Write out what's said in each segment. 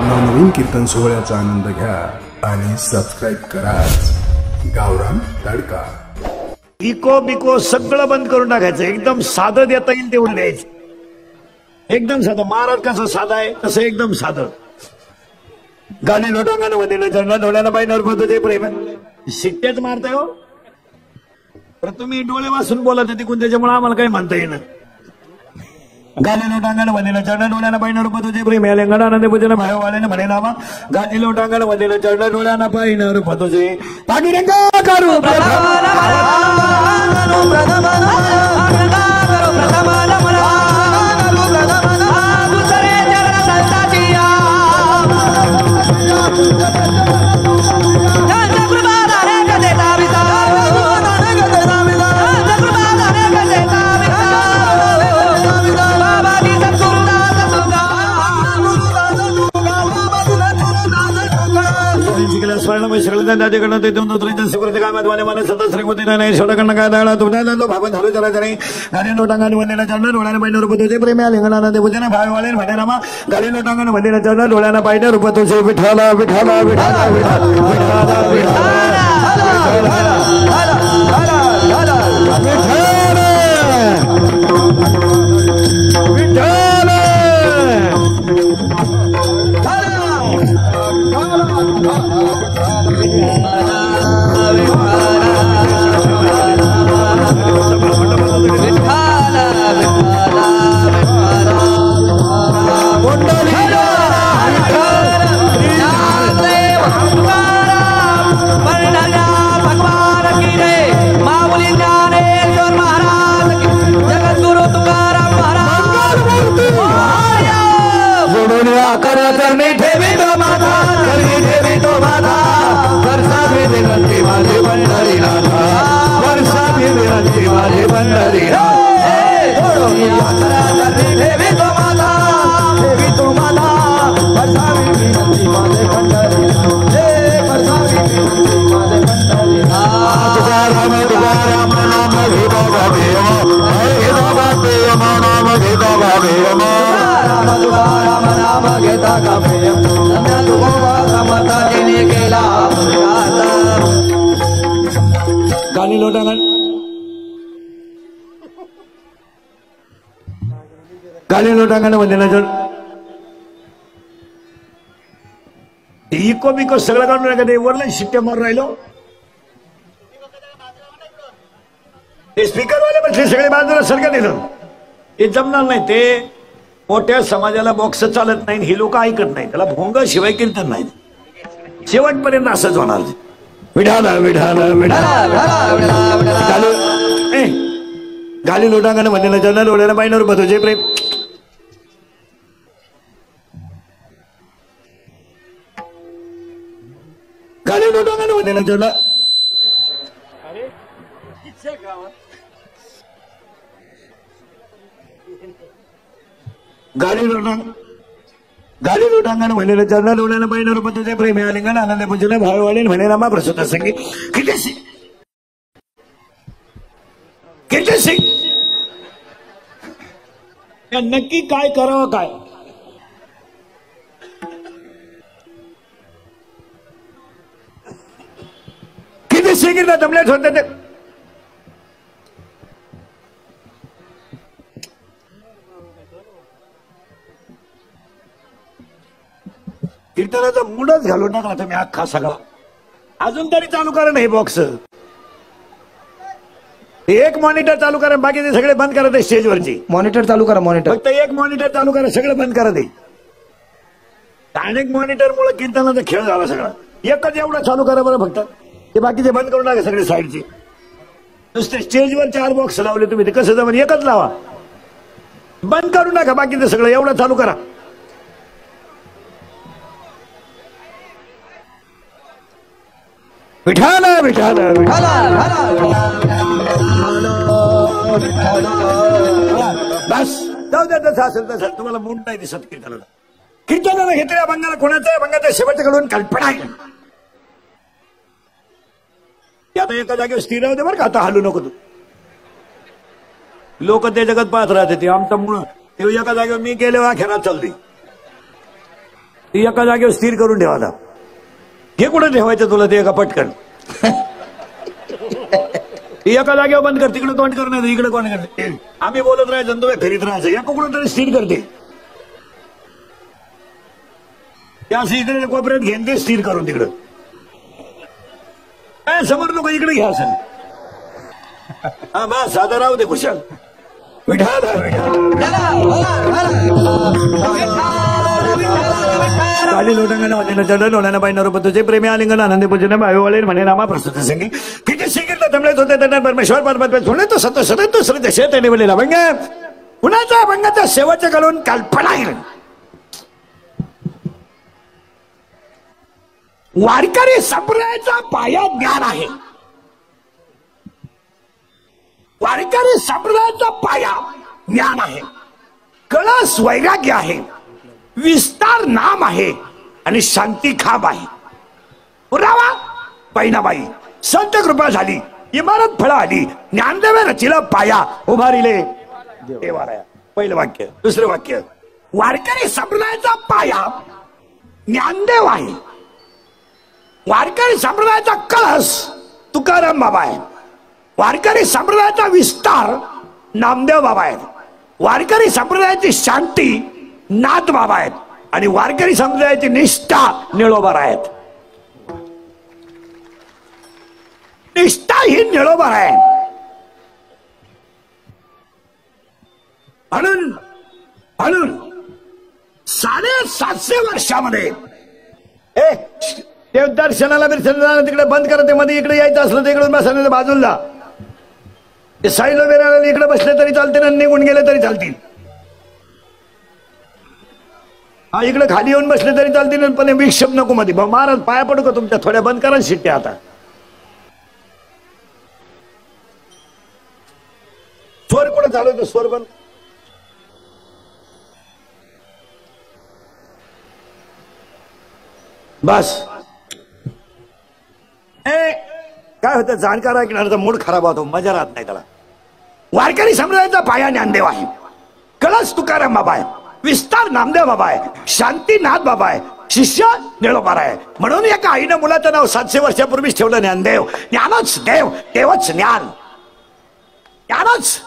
नवनवीन कीर्तन सोहळ्याचा आनंद घ्या आणि सबस्क्राईब करा गावरान तडका। इको बिको सगळं बंद करून टाकायचं, एकदम साधं देता येईल तेवढं द्यायचं, एकदम साधं। महाराज कसं साधा आहे तसं एकदम साधं। गाणे लोटांगाने वदिलं चरणा डोळ्याला पाहिजे पद्धती प्रेम शिट्ट्याच मारताय हो, तर तुम्ही डोळे वाचून बोलत तिकून, त्याच्यामुळे आम्हाला काही म्हणता येईना। गाणे लोटांगाने वदिलं चरणा डोळ्याला पाहिजे पद्धती प्रेम लेंगडानंद पूजन भाई वाल्याने म्हणे नामा गाणे लोटांगाने वदिलं चरणा डोळ्याला पाहिजे पद्धती पांडुरंगा करू डोळ्याला पाहिजे रूप तुझे विठाला विठाला विठाला गाली लोटांगण गाली लोटांगण वंदना चरण इको बिको सगळं काढून नका, ते वरला शिट्ट्या मारून राहिलो, ते स्पीकर वाले बसले सगळे बाजूला सरका दिलं, हे जमणार नाही। ते मोठ्या समाजाला बॉक्स चालत नाही, ही लोक ऐकत नाही, त्याला भोंग शिवाय कीर्तन नाही, शेवटपर्यंत असंच होणार। विठाला विठाला गाली लोटांगाने म्हणले चरणा डोळ्याला पाहिजे रूप तुझे प्रेम गाली लोटांगाने म्हणले चरणा गाली लोटांगण म्हणले चरणा डोळ्याला पाहिजे रूप तुझे प्रेम आलिंगण आनंद पूजन भाववाले म्हणे रामा प्रसूत संगी किती सिंग नक्की काय करावं, काय किती सिंगीला जमल्याच होते ते कीर्तनाचा मूडच घालून टाकला तुम्ही अख्खा सगळा। अजून तरी चालू करा नाही बॉक्स, एक मॉनिटर चालू करा, बाकी ते सगळे बंद करा। ते स्टेजवरची मॉनिटर चालू करा, मॉनिटर फक्त एक मॉनिटर चालू करा, सगळं बंद करा। ते अनेक मॉनिटर मुळे कीर्तनाचा खेळ झाला सगळा। एकच एवढा चालू करा बरं फक्त, ते बाकीचे बंद करून टाका सगळे साईडचे। नुसते स्टेजवर 4 बॉक्स लावले तुम्ही, ते कसं जमन, एकच लावा, बंद करू नका, बाकीचं सगळं एवढं चालू करा। विठाला विठाला बस जाऊ द्या, तसं असेल तसं, तुम्हाला मूड नाही दिसत कीर्तनाला। कीर्तनाला घेतल्या अभंगाला कोणाचं अभंगाच्या शेवटच्याकडून कल्पना आहे, आता एका जागेवर स्थिर होते बरं का, आता हलू नको तू। लोक त्या जगात पाहत राहते, ते आमचा मुळ ते एका जागेवर मी गेले वाखेरात चालते, ती एका जागेवर स्थिर करून ठेवा. हे कुठं ठेवायचं तुला ते एका पटकन एका जागेवर बंद कर. तिकडे तोंड करणार इकडे कोण करते. आम्ही बोलत राहायचं तुम्ही फिरीत राहायचं. एका कुठं तरी स्थिर करते त्या इकडे कोपऱ्यात घेऊन ते स्थिर करून तिकडं काय समोर नको इकडे घ्या असं. हा बस साधा राहू दे कुशाल. काली लोटांगण वाजन चढ डोळ्यानं पाहिजे रुपये प्रेमी आलिंगन आनंदी पूजन भावे म्हणे रामा प्रस्तुत संगी किती शिकत तमलेच होते त्यांना परमेश्वर परमात्मा सोने तो सत सतत श्रद्धा शेत निवडलेला अभंग. कुणाचा अभंगाचा शेवटच्या घालून कल्पना वारकरी संप्रदायाचा पाया ज्ञान आहे. वारकरी संप्रदायाचा पाया ज्ञान आहे. कळस वैराग्य आहे. विस्तार नाम आहे आणि शांती खाब आहे. पुरावा पैनाबाई संत कृपा झाली इमारत फळ आली ज्ञानदेव रचिला पाया उभारिले देवालया. पहिलं वाक्य. दुसरं वाक्य वारकरी संप्रदायाचा पाया ज्ञानदेव आहे. वारकरी संप्रदायाचा कळस तुकाराम बाबा आहे. वारकरी संप्रदायाचा विस्तार नामदेव बाबा आहेत. वारकरी संप्रदायाची शांती नाथ बाबा आहेत आणि वारकरी संप्रदायाची निष्ठा निळोबार आहेत. निष्ठा ही निळोबार आहे. म्हणून 750 वर्षामध्ये देव दर्शनाला तिकडे बंद करते मध्ये इकडे यायचं असलं तर इकडून बसण्याच्या बाजूला ते साईला बेराला इकडे बसले तरी चालते ना निघून गेले तरी चालतील. हा इकडे खाली येऊन बसले तरी चालतील पण विक्षेप नको मध्ये. महाराज पाया पडू का तुमच्या थोड्या बंद करा शिट्ट्या. आता स्वर कुठे चालू होतो स्वर बंद. बस काय होतं जाणकार ऐकणारा मूड खराब होतो मजा राहत नाही त्याला. वारकरी संप्रदायाचा पाया ज्ञानदेव आहे. कळस तुकाराम बाबा आहे. विस्तार नामदेव बाबा आहे. शांती नाथ बाबा आहे. शिष्य निळोबार आहे. म्हणून एका आईनं मुलाचं नाव 700 वर्षापूर्वीच ठेवलं ज्ञानदेव. ज्ञानच देव देवच ज्ञान. ज्ञानच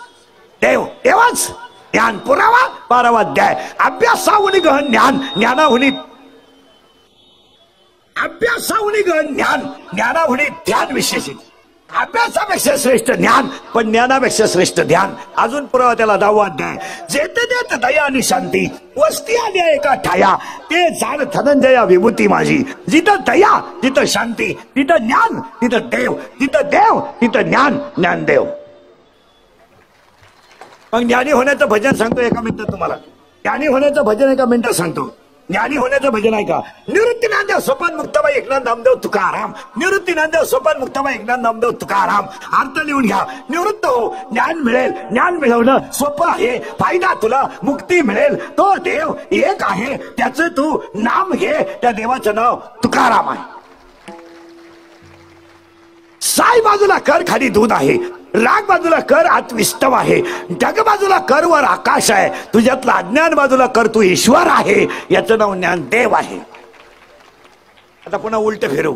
देव देवच ज्ञान. पुरावा 12वा अध्याय. अभ्यासाहुनी गहन ज्ञान ज्ञानाहुनी अभ्यासाहुनी गहन ज्ञान ज्ञानाहुनी ध्यान विशेषित. अभ्यासापेक्षा श्रेष्ठ ज्ञान पण ज्ञानापेक्षा श्रेष्ठ ध्यान. अजून पुरावा त्याला 10वा अध्याय. जेथे देत दया आणि शांती वस्ती आली एका ठाया ते जाण धनंजया विभूती माझी. जिथं दया तिथं शांती तिथं ज्ञान तिथं देव तिथं देव तिथं ज्ञान ज्ञानदेव. मग ज्ञानी होण्याचं भजन सांगतो एका मिनिटात तुम्हाला. ज्ञानी होण्याचं भजन एका मिनिटात सांगतो. ज्ञानी होण्याचं भजन आहे का. निवृत्ती नामदेव सोपान मुक्ताबाई एकनाथ नामदेव तुकाराम. निवृत्ती नामदेव सोपान मुक्ताबाई एकनाथ नामदेव तुकाराम. अर्थ लिहून घ्या. निवृत्त हो ज्ञान मिळेल. ज्ञान मिळवणं सोपं आहे. फायदा तुला मुक्ती मिळेल. तो देव एक आहे त्याचं तू नाम घे. त्या देवाचं नाव तुकाराम आहे. साई बाजूला कर खाली दूध आहे. राग बाजूला कर आत विस्तव आहे. जग बाजूला कर वर आकाश आहे. तुझ्यातला अज्ञान बाजूला कर तू ईश्वर आहे. याचं नाव ज्ञानदेव आहे. आता पुन्हा उलट फिरू.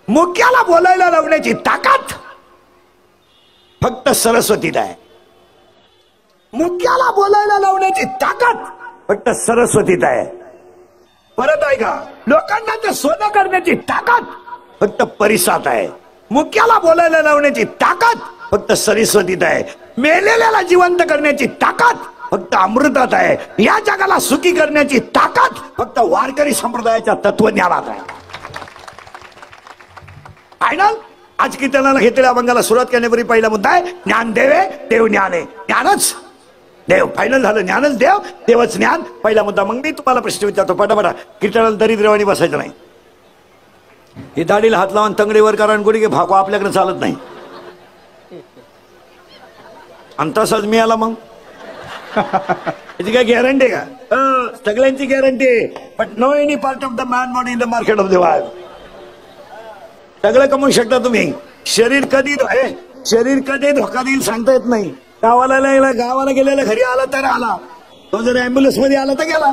मुक्याला बोलायला लावण्याची ताकद फक्त सरस्वतीत आहे. मुक्याला बोलायला लावण्याची ताकद फक्त सरस्वतीत आहे. परत आहे का. लोकांना ते सोनं करण्याची ताकद फक्त परिसात आहे. मुक्याला बोलायला लावण्याची ताकद फक्त सरस्वतीत आहे. मेलेल्याला जिवंत करण्याची ताकद फक्त अमृतात आहे. या जगाला सुखी करण्याची ताकद फक्त वारकरी संप्रदायाच्या तत्वज्ञानात आहे. फायनल आज कीर्तनाला घेतलेल्या अभंगाला सुरुवात करण्यापूर्वी पहिला मुद्दा आहे ज्ञानदेव आहे. देव ज्ञान आहे. ज्ञानच देव. फायनल झालं. ज्ञानच देव देवच ज्ञान. पहिला मुद्दा. मग मी तुम्हाला प्रश्न विचारतो पटापटा. कीर्तनाला दरिद्रवाणी बसायचं नाही. ही दाढीला हात लावून तंगडीवर कारण गुडी घे भाको आपल्याकडे चालत नाही. आणि तसंच मी आला मग याची काय गॅरंटी का. सगळ्यांची guarantee but no any part of the man body in the market of the world. सगळं कमवू शकता तुम्ही. शरीर कधी धोका देईल सांगता येत नाही. गावाला गेलेला घरी आला तर आला. तो जर अँब्युलन्स मध्ये आला तर गेला.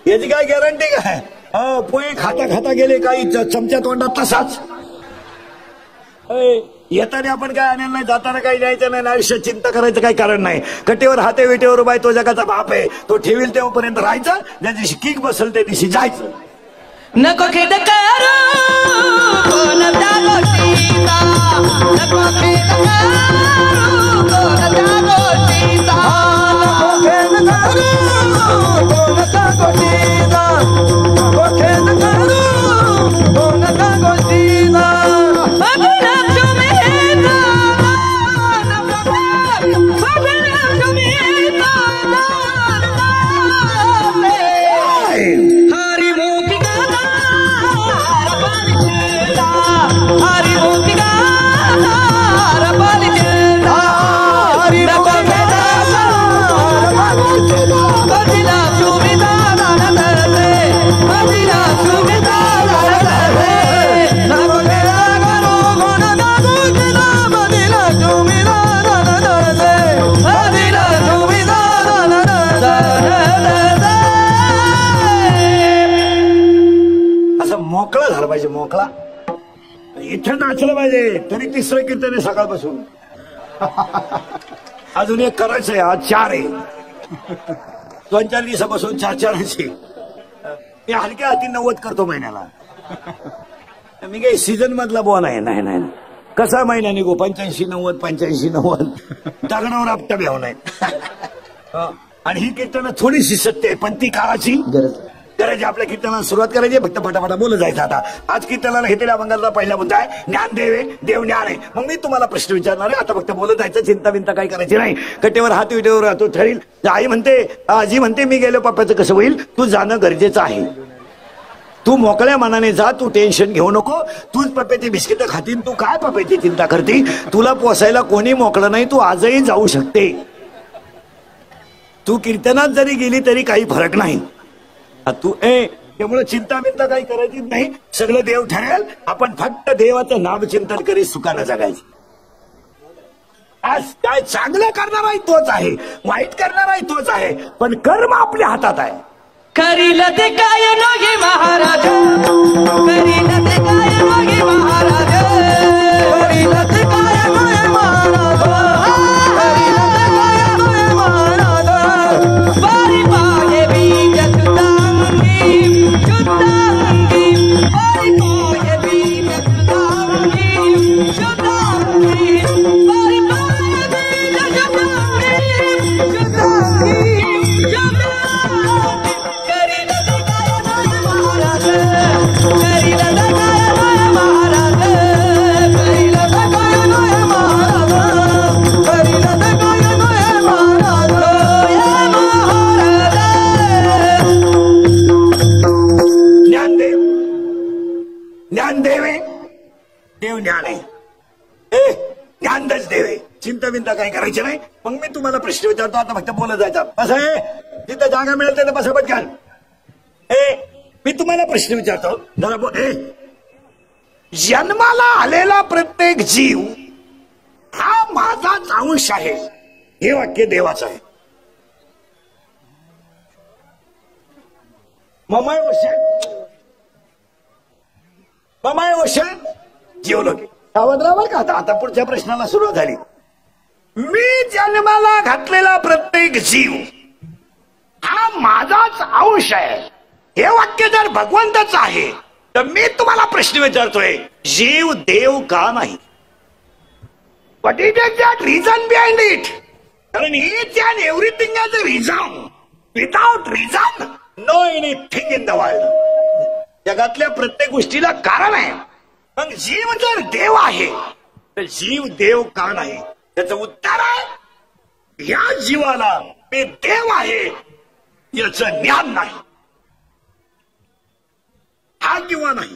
याची काय गॅरंटी काय? पोहे खाता खाता गेले काही चमच्या तोंडात तसाच. येताना आपण काय आणायला नाही, जाताना काही न्यायचं नाही, आयुष्यात चिंता करायचं काही कारण नाही. कटेवर हाते विटेवर उभाय तो जगाचा बाप आहे. तो ठेवील तेव्हापर्यंत राहायचं, ज्या दिवशी किक बसल त्या दिवशी जायचं. नको खेद करू कोणत्या गोष्टीचा, नको खेद करू कोणत्या गोष्टीचा, नको खेद करू कोणत्या गोष्टीचा, नको खेद करू कोणत्या गोष्टीचा. मोकळा झाला पाहिजे, मोकळा. इथं नाचलं पाहिजे. तरी तिसरं कीर्तन आहे सकाळपासून. अजून एक करायचं आहे. आज 4 आहे. 2-4 दिवसापासून 4-4ची. मी हलक्या हाती 90 करतो महिन्याला. मी काही सीझन मधला बॉल आहे. नाही नाही कसा महिना निघो 85-90 85-90 दगडावर आपटा भ्याव नाही. आणि ही कीर्तन थोडीशी सत्य आहे, पण ती काळाची गरज. आपल्या कीर्तनाला सुरुवात करायची, फक्त फटाफटा बोलत जायचं. आता आज कीर्तनाला घेतलेल्या अभंगाचा पहिला मुद्दा आहे ज्ञान देवे, देव ज्ञान आहे. मग मी तुम्हाला प्रश्न विचारणार आहे. आता फक्त बोलत जायचं, चिंता बिंता काही करायची नाही. कटेवर हात विटेवर राहतो ठरेल. आई म्हणते, आजी म्हणते मी गेलो पप्पाचं कसं होईल. तू जाणं गरजेचं आहे. तू मोकळ्या मनाने जा, तू टेन्शन घेऊ नको. तूच पप्प्याची बिस्किट खातीन, तू काय पप्प्याची चिंता करते. तुला पोसायला कोणी मोकळं नाही. तू आजही जाऊ शकते. तू कीर्तनात जरी गेली तरी काही फरक नाही. तू त्यामुळे चिंता बिंता काही करायची नाही. सगळं देव ठरेल. आपण फक्त देवाचं नामचिंतन करीत सुखानं जगायचं. आज काय चांगलं करणार आहे तोच आहे, वाईट करणार आहे तोच आहे, पण कर्म आपल्या हातात आहे. करील ते काय नोगे महाराज, करील ते काय नोगे महाराज, करील ते काय नोगे महाराज, करील ते काय नोगे महाराज. बारी पाये बीज सुदांगी, सुदांगी, बारी पाये बीज सुदांगी, सुदांगी, बारी पाये बीज सुदांगी, सुदांगी, सुदांगी. ज्ञान देवे, देव ज्ञान आहे. ज्ञानच देवे. चिंता बिंता काही करायची नाही. मग मी तुम्हाला प्रश्न विचारतो. आता फक्त बोलत जायचा. असं आहे तिथं जागा मिळेल तर बसा पटकन. मी तुम्हाला प्रश्न विचारतो. जरा जन्माला आलेला प्रत्येक जीव हा माझाच अंश आहे. हे वाक्य देवाचं आहे. ममाय वश जीवलोके. सावध राहा का. आता पुढच्या प्रश्नाला सुरुवात झाली. मी जन्माला घातलेला प्रत्येक जीव हा माझाच अंश आहे. हे वाक्य जर भगवंतच आहे तर मी तुम्हाला प्रश्न विचारतोय, जीव देव का नाही? What is exact reason behind it? कारण each and everything has a reason. Without reason no anything in the world. जगातल्या प्रत्येक गोष्टीला कारण आहे. मग जीव जर देव आहे तर जीव देव का नाही? त्याचं उत्तर आहे या जीवाला मी देव आहे याचं ज्ञान नाही. हा किंवा नाही.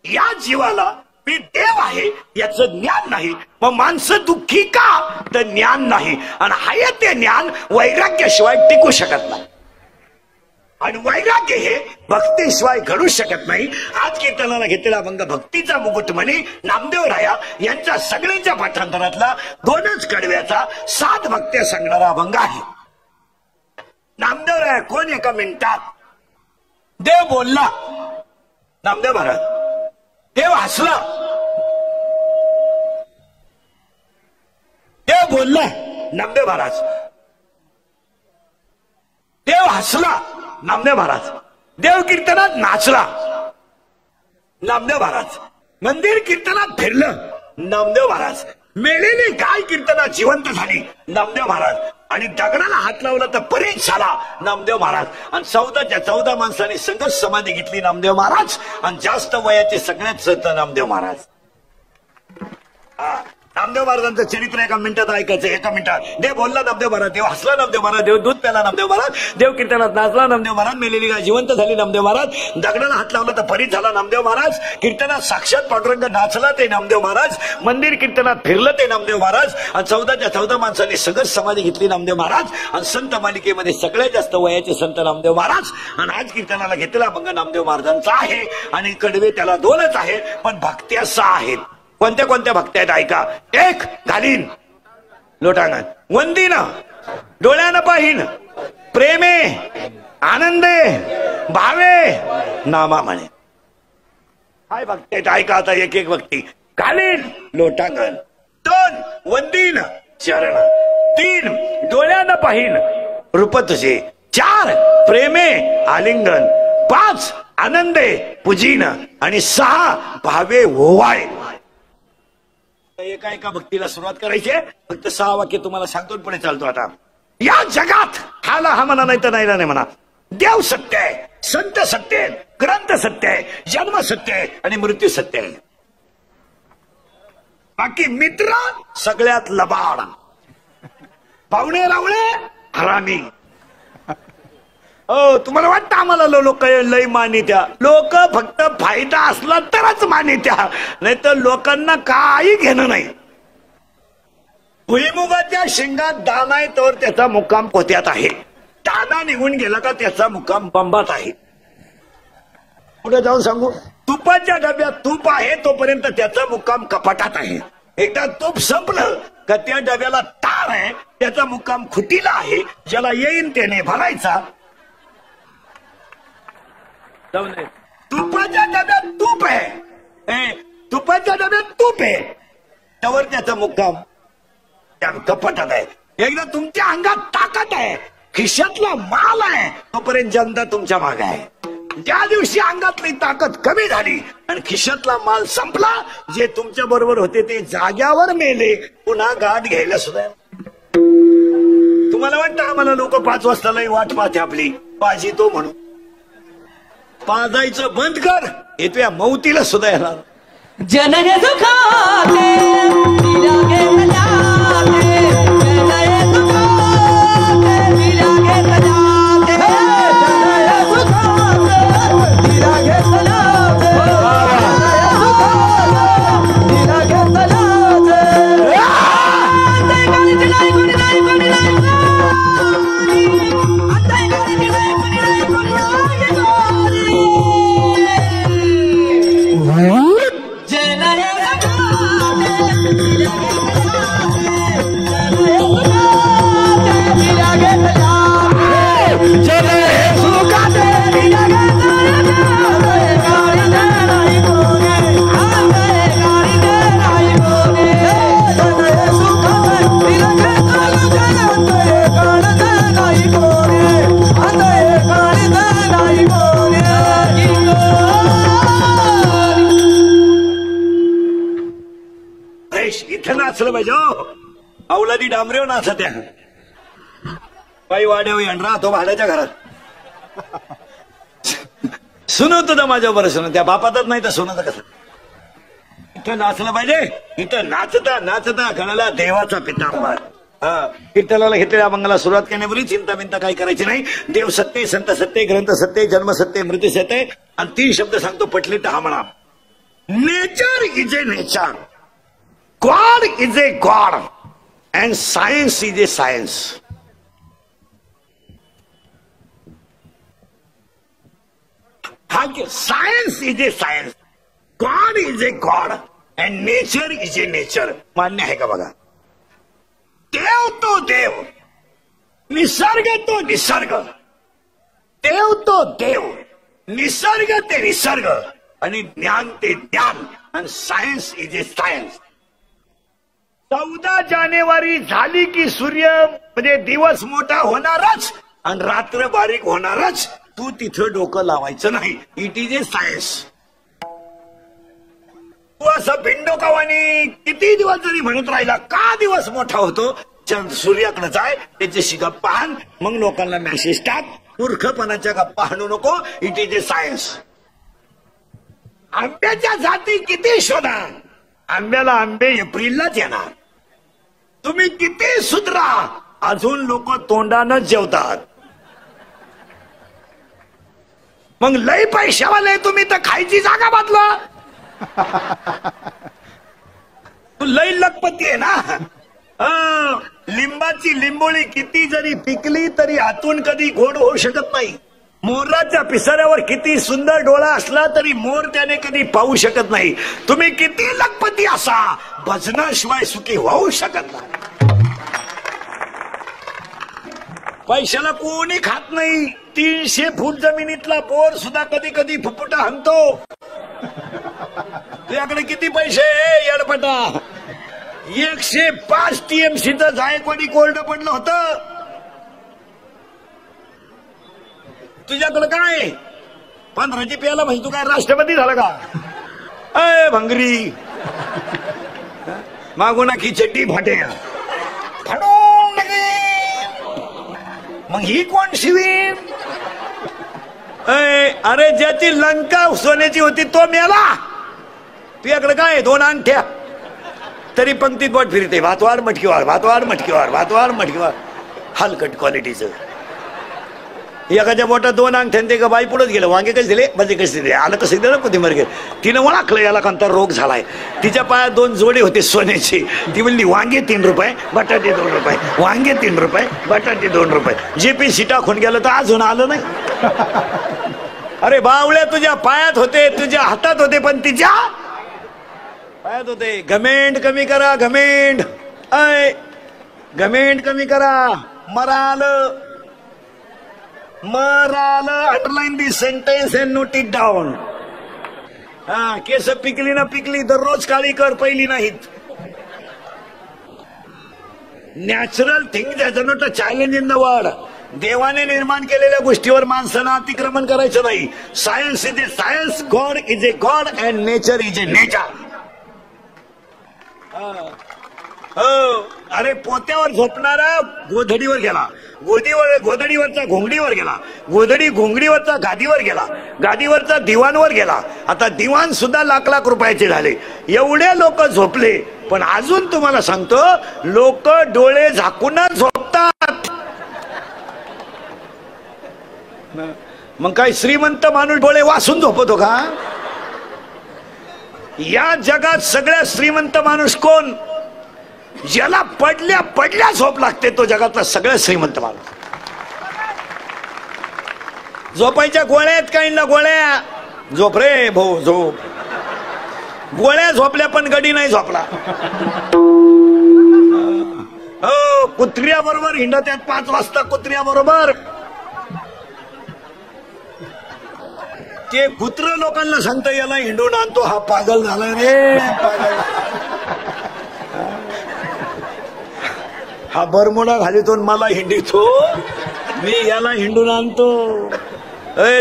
या जीवाला मी देव आहे याचं ज्ञान नाही. मग माणसं दुःखी का? तर ज्ञान नाही. आणि हाय ते ज्ञान वैराग्याशिवाय टिकू शकत नाही. आणि वैराग्य हे भक्तीशिवाय घडू शकत नाही. आज कीर्तनाला घेतलेला अभंग भक्तीचा मुकुटमणी नामदेव राया यांच्या सगळ्यांच्या पाठांतरातला 2च कडव्याचा 7 भक्त्या सांगणारा अभंग आहे. नामदेव राय कोण एका मिनिटात देव बोलला नामदेव महाराज, देव हसला, देव बोलला नामदेव महाराज, देव हसला नामदेव महाराज, देव कीर्तनात नाचला नामदेव महाराज, मंदिर कीर्तनात फिरलं नामदेव महाराज, मेलेली गाय कीर्तनात जिवंत झाली नामदेव महाराज, आणि दगडाला हात लावला तर परीच झाला नामदेव महाराज, आणि 14 माणसांनी संघर्ष समाधी घेतली नामदेव महाराज, आणि जास्त वयाचे सगळ्यात संत नामदेव महाराज. नामदेव महाराजांचं चरित्र एका मिनिटात ऐकायचं. एका मिनिटात देव बोलला नामदेव महाराज, देव हसला नामदेव महाराज, देव दूध प्याला नामदेव महाराज, देव कीर्तनात नाचला नामदेव महाराज, मेलेली गाय जिवंत झाली नामदेव महाराज, दगडाला हात लावला तर परीच झाला नामदेव महाराज, कीर्तनात साक्षात पांडुरंग नाचला ते नामदेव महाराज, मंदिर कीर्तनात फिरलं ते नामदेव महाराज, आणि 14 माणसांनी सगळं समाधी घेतली नामदेव महाराज, आणि संत मालिकेमध्ये सगळ्यात जास्त वयाचे संत नामदेव महाराज, आणि आज कीर्तनाला घेतला अभंग नामदेव महाराजांचा आहे, आणि कडवे त्याला 2च आहे, पण भक्त्या 6 आहेत. कोणत्या कोणत्या भक्त्या आहेत ऐका. एक घालीन लोटांगण, वंदीन डोळ्यानं पाहीन, प्रेमे आनंदे भावे नामा म्हणे. काय भक्ती आहेत ऐका आता एक एक भक्ती. घालीन लोटांगण, 2 वंदीन चरण, 3 डोळ्यानं पाहीन रूप तुझे, 4 प्रेमे आलिंगन, 5 आनंदे पुजीन, आणि 6 भावे ओवाळे. एका एका भक्तीला सुरुवात करायची. फक्त 6 वाक्य तुम्हाला सांगतो पुढे चालतो. आता या जगात हाला हा म्हणा नाही तर नाही म्हणा, देव सत्य आहे, संत सत्य आहे, ग्रंथ सत्य आहे, जन्म सत्य आहे, आणि मृत्यू सत्य आहे. बाकी मित्र सगळ्यात लबाड, पाहुणे रावळे हरामी. हो तुम्हाला वाटतं आम्हाला लोक लय मानित्या, लोक फक्त फायदा असला तरच मानित्या, नाही तर लोकांना काही घेणं नाही. भुईमुगाच्या शेंगात दाना आहे तर त्याचा मुक्काम पोत्यात आहे, दाना निघून गेला का त्याचा मुक्काम बंबात आहे. पुढे जाऊन सांगू, तुपाच्या डब्यात तूप आहे तोपर्यंत त्याचा मुक्काम कपाटात आहे. एकदा तूप संपलं का त्या डब्याला तार आहे, त्याचा मुक्काम खुटीला आहे. ज्याला येईन त्याने भरायचा. तुपाच्या डब्यात तूप आहे, तुपाच्या डब्यात तूप आहे त्यावर त्याचा मुक्काम त्या कपाटात आहे. एकदा तुमच्या अंगात ताकद आहे, खिशातला माल आहे, तोपर्यंत जनता तुमच्या मागे आहे. ज्या दिवशी अंगातली ताकद कमी झाली आणि खिशातला माल संपला, जे तुमच्या बरोबर होते ते जाग्यावर मेले, पुन्हा गाठ घ्यायला सुद्धा. तुम्हाला वाटतं आम्हाला लोक 5 वाजता लई वाट पाहते आपली, पाजी तो म्हणून पाजायचं बंद कर, हे तुझ्या मौतीला सुद्धा येणार. जनय सुखाते विलागे सजाते, जनय सुखाते विलागे सजाते, जनय सुखाते विलागे सजाते, जनय सुखाते विलागे सजाते. अंतय गाली दिलाई कोणी नाही कोणी नाही, अंतय गाली दिलाई कोणी नाही कोणी नाही. इथं नाचलं पाहिजे. अवलादी डांबरेव नाचत्या, बाई वाड्याव राहतो भाड्याच्या घरात. सुनवतो तर माझ्या बरं, त्या बापातच नाही तर सुनत कसं. इथं नाचलं पाहिजे. इथं नाचता नाचता गणाला देवाचा पितांबर. कीर्तनाला घेतलेल्या अभंगाला सुरुवात करण्यापूर्वी चिंता बिंता काही करायची नाही. देव सत्य, संत सत्य, ग्रंथ सत्य, जन्म सत्य, मृत्यू सत्य. आणि 3 शब्द सांगतो पटले तर हा म्हणा. Nature is a nature, God is a God and science is a science. Science is a science, God is a God and nature is a nature. मान्य आहे का बघा. देव तो देव, निसर्ग तो निसर्ग, देव तो देव, निसर्ग ते निसर्ग, आणि ज्ञान ते ज्ञान, आणि सायन्स इज ए सायन्स. 14 जानेवारी झाली की सूर्य म्हणजे दिवस मोठा होणारच आणि रात्र बारीक होणारच. तू तिथं डोकं लावायचं नाही. It is a science. तू असं भिंडोकावानी किती दिवस जरी म्हणत राहिला का दिवस मोठा होतो, चंद्र सूर्याकडे जाय, त्याच्याशी गप्पा हाण, मग लोकांना मेसेज टाक. मूर्खपणाच्या गप्पा हाणू नको. It is a science. आंब्याच्या जाती किती शोधा, आंब्याला आंबे एप्रिललाच येणार. तुम्ही किती सुधरा, अजून लोक तोंडानच जेवतात. मग लय पैशावाले तुम्ही तर खायची जागा बदला. तू लय लखपती आहे ना. लिंबाची लिंबोळी किती जरी पिकली तरी आतून कधी गोड होऊ शकत नाही. मोराच्या पिसाऱ्यावर किती सुंदर डोळा असला तरी मोर त्याने कधी पाहू शकत नाही. तुम्ही किती लखपती असा, भजनाशिवाय सुखी होऊ शकत नाही. पैशाला कोणी खात नाही. 300 फूट जमिनीतला बोर सुद्धा कधी कधी फुफुटा हाणतो. तुझ्याकडे किती पैसे येडपटा. 105 TMCचं जायकवाडी कोर्ट पडलं होतं. तुझ्याकडे काय 15ची प्याला म्हणजे तू काय राष्ट्रपती झाला का. अय भंगरी, मागून आखी चड्डी फाटे फाडून टाके. मग ही कोण शिवी. अरे ज्याची लंका सोन्याची होती तो मेला. तुझ्याकडे काय 2 अंगठ्या तरी पंक्तीत बोट फिरते. भातवार मटकीवार, भातवार मटकीवार, भातवार मटकीवार. हलकट क्वालिटीचं. एखाद्या बोटात 2 अंगठ्यान ते का बाई पुढेच गेलं. वांगे कसे दिले, म्हणजे कसे दिले, आलं कसं दिलं, कोणी मर तिनं ओळखलं याला कोणता रोग झालाय. तिच्या पायात 2 जोडे होते सोन्याचे. ती म्हणली वांगे 3 रुपये, बटाटे 2 रुपये, वांगे 3 रुपये, बटाटे 2 रुपये. JPC टाकून गेलं तर अजून आलं नाही. अरे बावळ्या, तुझ्या पायात होते, तुझ्या हातात होते, पण तिच्या पायात होते. घमेंड कमी करा, घमेंड. घमेंड कमी करा. मराल underline the sentence and note it down. केस पिकली ना पिकली दररोज काळी कर, पहिली नाहीत. Natural thing that not a challenge in the world. देवाने निर्माण केलेल्या गोष्टीवर माणसानं अतिक्रमण करायचं नाही. Science is a science, God is a God and nature is a nature. अरे पोत्यावर झोपणारा गोधडीवर गेला, गोधडीवरचा घोंगडीवर गेला, गोधडी घोंगडीवरचा गादीवर गेला, गादीवरचा दिवाणवर गेला. आता दिवाण सुद्धा लाख रुपयाचे झाले. एवढे लोक झोपले. पण अजून तुम्हाला सांगतो, लोक डोळे झाकूनच झोपतात. मग काय श्रीमंत माणूस डोळे वासून झोपतो का. या जगात सगळ्यात श्रीमंत माणूस कोण. ज्याला पडल्या पडल्या झोप लागते तो जगातला सगळ्यात श्रीमंत माणूस. झोपायच्या गोळ्या आहेत काही ना, गोळ्या. झोप रे भाऊ झोप. गोळ्या झोपल्या पण गडी नाही झोपला. हो, कुत्र्या बरोबर हिंडत आहेत 5 वाजता कुत्र्या बरोबर. ते कुत्र लोकांना सांगतं याला हिंडून आणतो, हा पागल झाला रे, पागल. हा बरमुडा घालितो मला हिंडितो, मी याला हिंडून आणतो.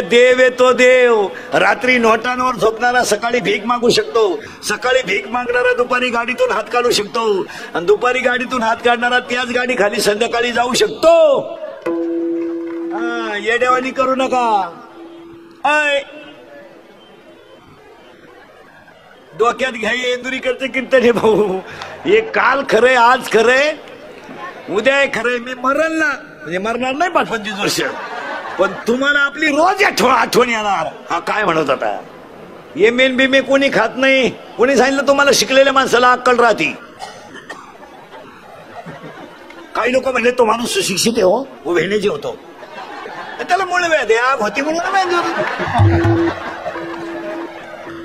देव येतो देव. रात्री नोटांवर झोपणारा सकाळी भीक मागू शकतो, सकाळी भीक मागणारा दुपारी गाडीतून हात काढू शकतो, आणि दुपारी गाडीतून हात काढणारा त्याच गाडी खाली संध्याकाळी जाऊ शकतो. येड्यावानी करू नका. डोक्यात घ्या इंदुरीकडचे कीर्तन हे भाऊ. हे काल खरंय, आज खरंय, उद्या खरंय. मी मरण ना, म्हणजे मरणार नाही 5-25 वर्ष, पण तुम्हाला आपली रोज आठवण येणार. हा काय म्हणत होता. ये मेन बिमे कोणी खात नाही. कोणी सांगितलं तुम्हाला शिकलेल्या माणसाला अक्कल राहती. काही लोक म्हणले तो माणूस सुशिक्षित आहे हो, वेण्याचे होतो, त्याला मुळे व्याध होती म्हणून.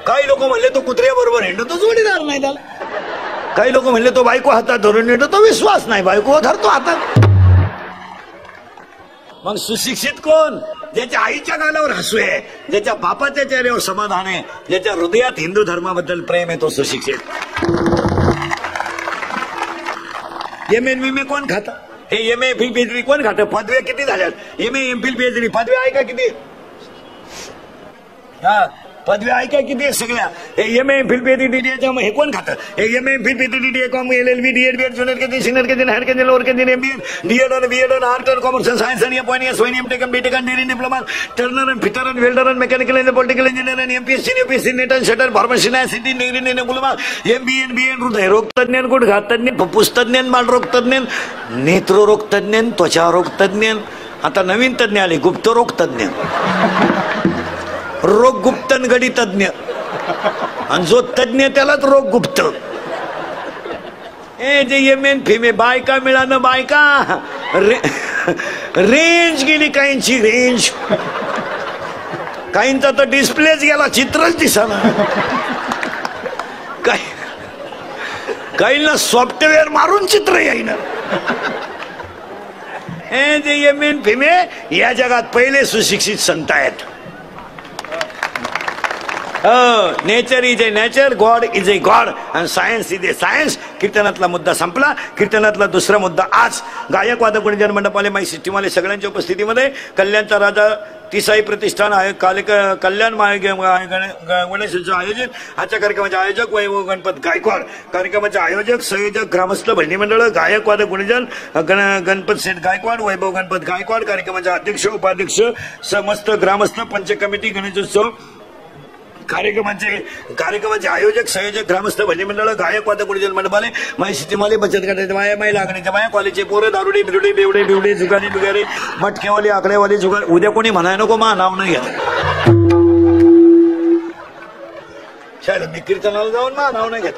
काही लोक म्हणले तो कुत्र्या बरोबर हिंडतो, तो जोडीदार नाही त्याला. काही लोक म्हणले तो बायको हातात धरून हिंडतो, तो विश्वास नाही, बायको धरतो हातात. मग सुशिक्षित कोण? ज्याच्या आईच्या गालावर हसू आहे, ज्याच्या बापाच्या चेहऱ्यावर समाधान आहे, ज्याच्या हृदयात हिंदू धर्माबद्दल प्रेम आहे, तो सुशिक्षित. एम.ए. कोण खातं? हे एम.ए. PhD कोण खातं? पदव्या किती झाल्यात? एम.ए. MPhil PhD पदव्या आहे का किती? हा, पदव्या आहे का किती सगळ्या? हे एम.ए. MPhil PhD हे कोण खातं? हे M A. MPhil PhD DCom LLB DED BEd junior KG senior KG higher KG lower KG MBA DEd आणि BEd आणि आर्ट आणि कॉमर्स आणि सायन्स आणि एम.ए. MTech आणि BTech आणि डिग्री डिप्लोमा टर्नर आणि फिटर आणि वेल्डर आणि मेकॅनिकल आणि पॉलिटिकल इंजिनियर आणि MPSC UPSC नेट आणि शटर फार्मसी आणि सिटी डिग्री डिप्लोमा MBA आणि BA हृदयरोग तज्ञ गुडघा तज्ञ फुफ्फुस तज्ञ बालरोग तज्ञ नेत्ररोग तज्ञ त्वचारोग तज्ञ आता नवीन तज्ञ आले गुप्तरोग तज्ञ रोग गुप्तन गडी तज्ञ आणि जो तज्ञ त्यालाच रोग गुप्त. ए जे एम.ए. फिमे बायका मिळालं बायका रेंज गेली काहींची रेंज काहींचा तर डिस्प्लेच गेला चित्रच दिसाना काहींना सॉफ्टवेअर मारून चित्र येईना. ए जे एम.ए. फिमे या जगात पहिले सुशिक्षित संत आहेत. Nature is a nature God is a God and science is a science. कीर्तनातला मुद्दा संपला. कीर्तनातला दुसरा मुद्दा आज गायक वादक गुणजन मंडपाले माई सिस्टीमाले सगळ्यांच्या उपस्थितीमध्ये कल्याणचा राजा तिसाई प्रतिष्ठान आहे कल्याण गणेशाचं आयोजन आजच्या कार्यक्रमाचे आयोजक वैभव गणपत गायकवाड कार्यक्रमाचे आयोजक संयोजक ग्रामस्थ भजनी मंडळ गायक वादक गुणजन गणपत सेठ गायकवाड वैभव गणपत गायकवाड कार्यक्रमाचे अध्यक्ष उपाध्यक्ष समस्त ग्रामस्थ पंच कमिटी गणेशोत्सव कार्यक्रमाचे आयोजक संयोजक ग्रामस्थ भजनी मंडळ गायक वादक गुणजन मंडपाले माहिती माले बचत गटाच्या माया माई लागण्याच्या माया कॉलेजचे पोरं दारुडे बिरुडे बेवडे बिवडे जुगारी बिगारे मटकेवाली आकडेवाली जुगार उद्या कोणी म्हणाय नको मा नाव नाही घेत शाळेत मी कीर्तनाला जाऊन मा नाव नाही घेत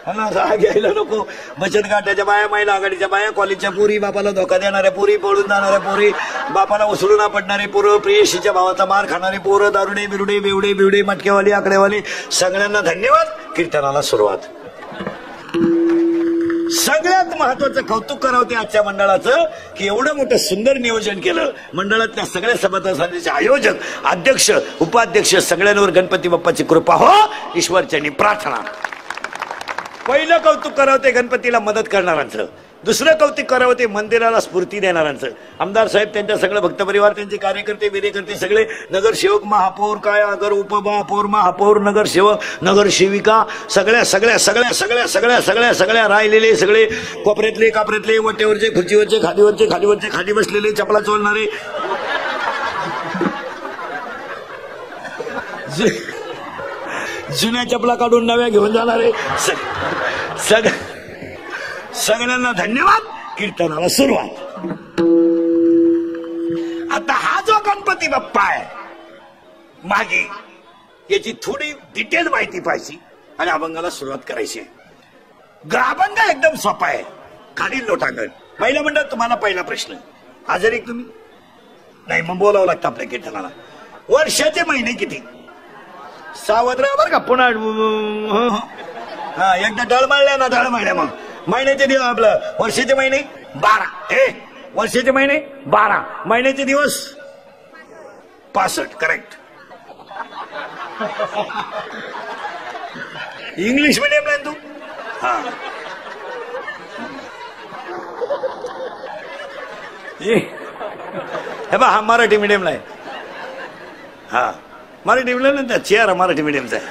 घ्यायला नको. बचत गटाच्या बाया महिला आघाडीच्या बाया कॉलेजच्या पुरी बापाला धोका देणाऱ्या पुरी पळून जाणाऱ्या पुरी बापाला उचलून पडणारे पोरं प्रेयशीच्या भावाचा मार खाणारे पोरं दारुडे बिरुडे बेवडे बिवडे मटकेवाली आकडेवाली सगळ्यांना धन्यवाद. कीर्तनाला सुरुवात. सगळ्यात महत्वाचं कौतुक करावं ते आजच्या मंडळाचं की एवढं मोठं सुंदर नियोजन केलं. मंडळातल्या सगळ्या सभासदांचे आयोजक अध्यक्ष उपाध्यक्ष सगळ्यांवर गणपती बाप्पाची कृपा हो ईश्वरचरणी प्रार्थना. पहिलं कौतुक करावं ते गणपतीला मदत करणाऱ्यांचं. दुसरं कौतुक करावं ते मंदिराला स्फूर्ती देणाऱ्यांचं. आमदार साहेब त्यांच्या सगळं भक्त परिवार त्यांचे कार्यकर्ते विरेकर्ते सगळे नगरसेवक महापौर काय अगर उपमहापौर महापौर नगरसेवक नगरसेविका सगळ्या सगळ्या सगळ्या सगळ्या सगळ्या सगळ्या सगळ्या राहिलेले सगळे कोपऱ्यातले कापऱ्यातले वटेवरचे खुर्चीवरचे खालीवरचे खाली बसलेले चपला चोलणारे जुन्या चपला काढून नव्या घेऊन जाणारे सगळ्यांना धन्यवाद. कीर्तनाला सुरुवात. आता हा जो गणपती बाप्पा आहे मागे याची थोडी डिटेल माहिती पाहिजे आणि अभंगाला सुरुवात करायची. अभंग एकदम सोपा आहे. खालील लोटांगण पहिला मंडळ. तुम्हाला पहिला प्रश्न हजर एक तुम्ही नाही मग बोलावं लागतं आपल्या कीर्तनाला. वर्षाचे महिने किती? सावध राहा बरं का. पुन्हा हा एकदा डळमळल्या ना डळमळल्या. मग महिन्याचे दिवस आपलं वर्षाचे महिने 12. वर्षाचे महिने 12 महिन्याचे दिवस 65. करेक्ट. इंग्लिश मिडियमला आहे तू? हा हे बा हा मराठी मिडियमला आहे. हा मराठी मिडियम ना चेअर मराठी मिडियमचा आहे.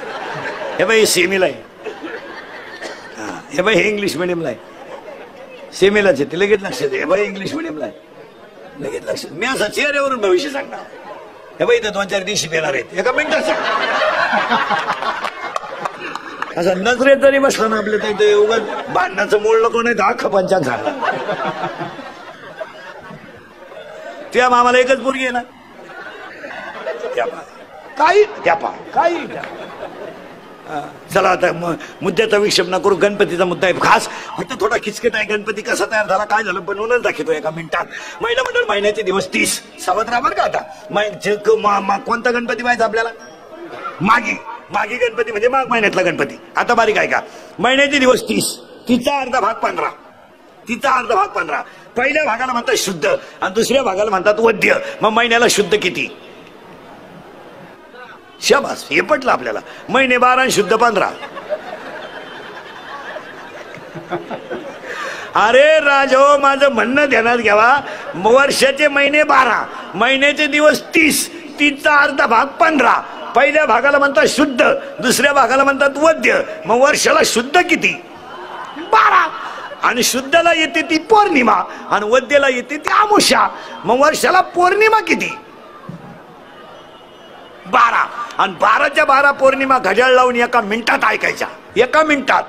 हे बाई सेमीला आहे. हे बाई हे इंग्लिश मिडियमला आहे. सेमीलाच आहे ते लगेच लक्षात. हे बाई इंग्लिश मिडियमला आहे लगेच लक्षात. मी असा चेहऱ्यावरून भविष्य सांगणार. हे बाई इथं 2-4 दिवशी येणार आहेत एका मिनिटात सांग. असं नजरेत जरी बसलं ना आपल्या तिथे उगाच भांडणाचं मूळ नको नाही तर अख्खा पंचांग सांगणार. त्या मामाला एकच पोरगी आहे ना काही त्या पा काही. चला आता मुद्द्याचा विक्षेप न करू. गणपतीचा मुद्दा आहे खास. फक्त थोडा खिचकट आहे. गणपती कसा तयार झाला काय झालं बनवूनच दाखवतो एका मिनिटात. महिला मंडळ महिन्याचे दिवस 30. सावध राहा बरं का. आता कोणता गणपती पाहिजे आपल्याला? मागी गणपती म्हणजे माघ महिन्यातला गणपती. आता बारीक आहे का. महिन्याचे दिवस 30. तिचा अर्धा भाग 15. तिचा अर्धा भाग 15. पहिल्या भागाला म्हणतात शुद्ध आणि दुसऱ्या भागाला म्हणतात वद्य. मग महिन्याला शुद्ध किती? शाबास, हे पटलं आपल्याला. महिने 12 आणि शुद्ध 15. अरे राजो, माझं म्हणणं ध्यानात घ्यावा. वर्षाचे महिने 12, महिन्याचे दिवस 30, 30चा अर्धा भाग 15. पहिल्या भागाला म्हणतात शुद्ध, दुसऱ्या भागाला म्हणतात वद्य. मग वर्षाला शुद्ध किती? 12. आणि शुद्धला येते ती पौर्णिमा आणि वद्यला येते ती अमावस्या. मग वर्षाला पौर्णिमा किती? 12. आणि 12च्या 12 पौर्णिमा घड्याळ लावून एका मिनिटात ऐकायच्या. एका मिनिटात.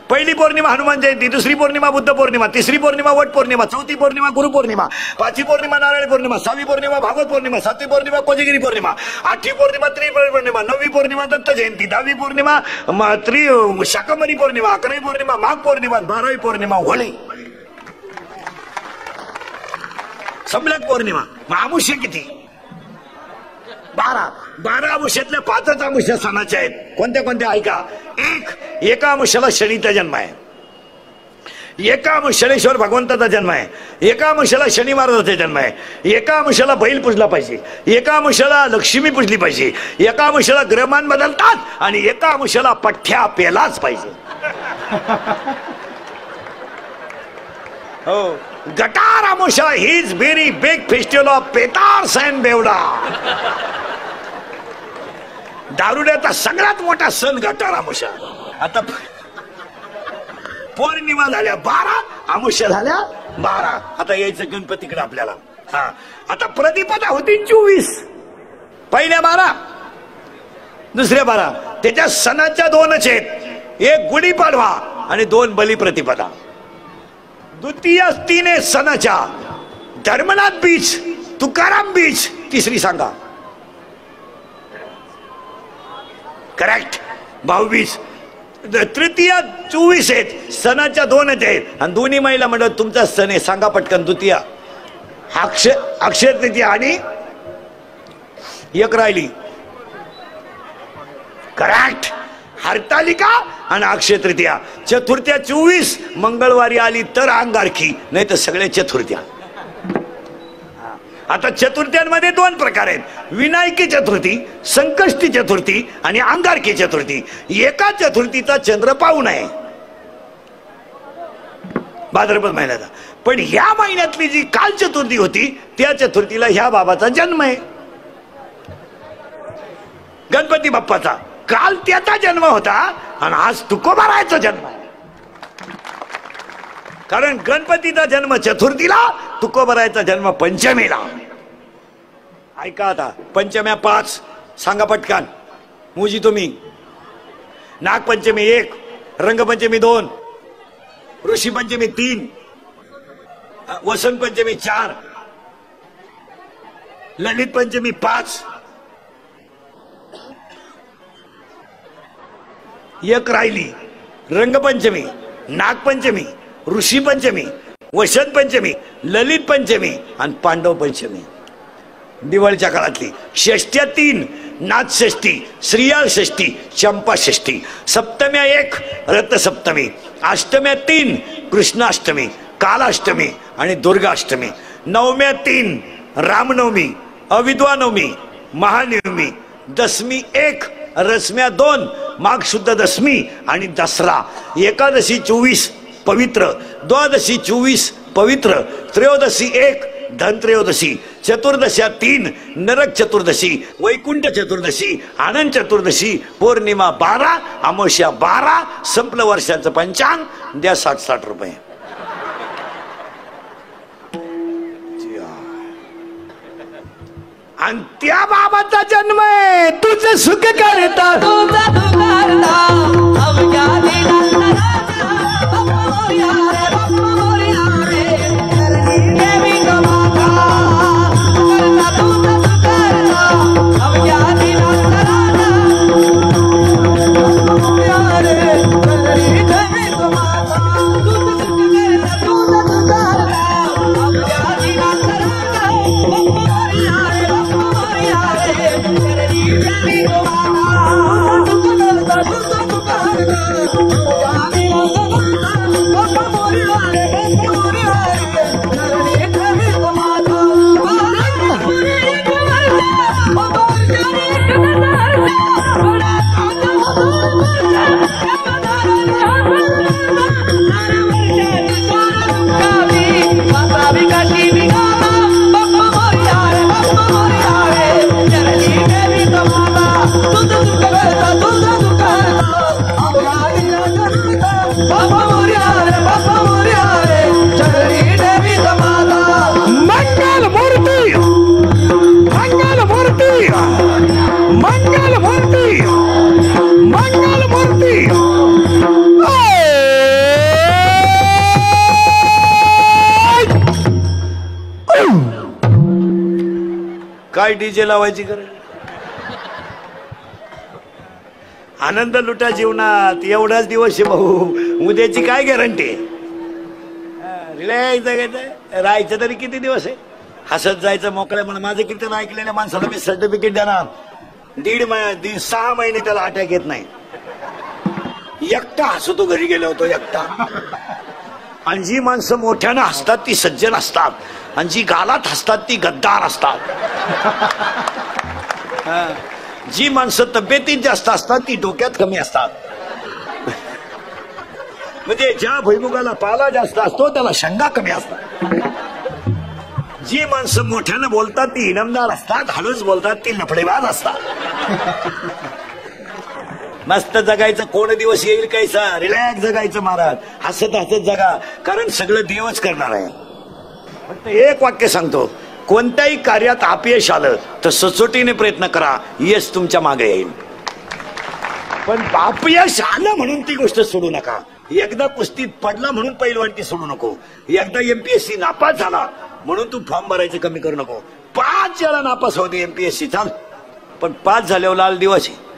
पहिली पौर्णिमा हनुमान जयंती, दुसरी पौर्णिमा बुद्ध पौर्णिमा, तिसरी पौर्णिमा वट पौर्णिमा, चौथी पौर्णिमा गुरु पौर्णिमा, पाचवी पौर्णिमा नारायण पौर्णिमा, 6वी पौर्णिमा भागवत पौर्णिमा, 7वी पौर्णिमा कोजागिरी पौर्णिमा, 8वी पौर्णिमा त्रिपुरी पौर्णिमा, 9वी पौर्णिमा दत्त जयंती, 10वी पौर्णिमा शाकंभरी पौर्णिमा, 11वी पौर्णिमा माघ पौर्णिमा, 12वी पौर्णिमा होळी. सम्यक पौर्णिमा. मग अमावस्या किती? 12. 12 अमावस्यातल्या 5च अमावस्या सणाच्या आहेत. कोणत्या कोणत्या ऐका. एका अमावस्याला शनीचा जन्म आहे. एका अमावस्याला भगवंताचा जन्म आहे. एका अमावस्याला शनी महाराजाचा जन्म आहे. एका अमावस्याला बैल पूजला पाहिजे. एका अमावस्याला लक्ष्मी पूजली पाहिजे. एका अमावस्याला ग्रहमान बदलतात आणि एका अमावस्याला पठ्ठ्या पेलाच पाहिजे. हो, Gatar Amavasya his very big festival of petards and bewda. दारुड्याचा सगळ्यात मोठा सण गटार अमावस्या. आता पौर्णिमा झाल्या 12, अमावस्या झाल्या 12. आता यायचं गणपतीकडे आपल्याला. हा, आता प्रतिपदा होती 24. पहिल्या 12, दुसऱ्या 12. त्याच्या सणाच्या 2च आहेत. एक गुढीपाडवा आणि 2 बलिप्रतिपदा. द्वितीय 3 आहेत सणाच्या. धर्मनाथ बीच, तुकाराम बीच, तिसरी सांगा. करेक्ट, भाऊबीज. तृतीय 24 आहेत. सणाच्या 2च आहेत आणि दोन्ही महिला म्हणत तुमचा सण आहे, सांगा पटकन. द्वितीय अक्षय तृतीया आणि एक राहिली. करेक्ट, हरतालिका आणि अक्षय तृतीया. चतुर्थ्या 24 मंगळवारी आली तर अंगारकी, नाही तर सगळे चतुर्थ्या. आता चतुर्थ्यांमध्ये 2 प्रकार आहेत. विनायकी चतुर्थी, संकष्टी चतुर्थी आणि अंगारकी चतुर्थी. एका चतुर्थीचा चंद्र पाहून आहे भाद्रपद महिन्याचा. पण ह्या महिन्यातली जी काल चतुर्थी होती त्या चतुर्थीला ह्या बाबाचा जन्म आहे, गणपती बाप्पाचा. काल त्याचा जन्म होता आणि आज तुकोबारायचा जन्म आहे. कारण गणपतीचा जन्म चतुर्थीला, तुकोबारायचा जन्म पंचमीला. ऐका आता. पंचम्या 5 सांगा पटकन. मुजी तुम्ही. नागपंचमी 1, रंगपंचमी 2, ऋषी पंचमी 3, वसंत पंचमी 4, ललित पंचमी 5, एक राहिली. रंगपंचमी, नागपंचमी, ऋषी पंचमी, वसंत पंचमी, ललित पंचमी आणि पांडव पंचमी. दिवाळीच्या काळातली. षष्ट्या 3, नाथषष्ठी, श्रीयाळ षष्ठी, चंपा षष्ठी. सप्तम्या 1, रथसप्तमी. अष्टम्या 3, कृष्णाष्टमी, कालाष्टमी आणि दुर्गाष्टमी. नवम्या 3, रामनवमी, अविद्वानवमी, महानवमी. दशमी 1, रसम्या 2, माघ शुद्ध दशमी आणि दसरा. एकादशी 24 पवित्र, द्वादशी 24 पवित्र, त्रयोदशी 1 धनत्रयोदशी, चतुर्दशा 3 नरक चतुर्दशी, वैकुंठ चतुर्दशी, आनंद चतुर्दशी, पौर्णिमा 12, अमावस्या 12. संपलं वर्षाचं पंचांग. द्या 60-60 रुपये. आणि त्या बाबाचा जन्म आहे. तुझं सुख करता, तुझा तुकारता अवघ्या दिला मोरया रे देवी गमाता. करता तुझा तुकारता अवघ्या दिला मोरया रे देवी गमाता. तुझा तुकारता अवघ्या दिला मोरया रे देवी गमाता. काय डीजे लावायची गरज? आनंद लुटा जीवनात, एवढाच दिवस आहे भाऊ, उद्याची काय गॅरंटी? रिलॅक्स जगायचं, राहायचं तरी किती दिवस आहे? हसत जायचं मोकळ्या. म्हणून माझं कीर्तन ऐकलेल्या माणसाला मी सर्टिफिकेट देणार, 6 महिने त्याला अटॅक येत नाही. एकटा हसतो घरी गेलो होतो, एकटा. आणि जी माणसं मोठ्यानं हसतात ती सज्जन असतात, आणि जी गालात हसतात ती गद्दार असतात. जी माणसं तब्येतीत जास्त असतात ती डोक्यात कमी असतात. म्हणजे ज्या भुईमुगाला पाला जास्त असतो त्याला शंगा कमी असतात. जी माणसं मोठ्यानं बोलतात ती इनामदार असतात, हळूच बोलतात ती लफडेबाज असतात. मस्त जगायचं, कोण दिवस येईल कैसा, रिलॅक्स जगायचं महाराज, हसत हसत जगा, कारण सगळं देवच करणार आहे. फक्त एक वाक्य सांगतो, कोणत्याही कार्यात अपयश आलं तर सचोटीने प्रयत्न करा, यश तुमच्या मागे येईल. पण अपयश आलं म्हणून ती गोष्ट सोडू नका. एकदा कुस्तीत पडला म्हणून पहिलवानकी सोडू नको. एकदा एमपीएससी नापास झाला म्हणून तू फॉर्म भरायचं कमी करू नको. 5 वेळा नापास होते एमपीएससी, चाल, पण 5 झाल्यावर लाल दिवस आहे.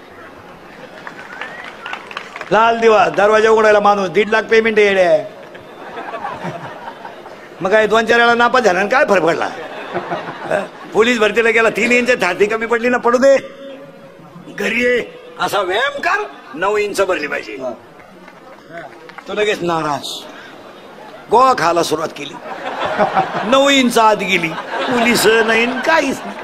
लाल दिवस, दरवाजा उघडायला माणूस 1.5 लाख पेमेंट येडे. मग काय 2-4 वेळा नापास झाला काय फरक पडला? पोलीस भरतीला गेला, 3 इंच छाती कमी पडली ना, पडू दे, घरी ये, असा व्यायाम कर, 9 इंच भरली पाहिजे. तो लगेच नाराज, गोवा खायला सुरुवात केली, 9 इंच आत गेली, पोलीस नाही काहीच नाही.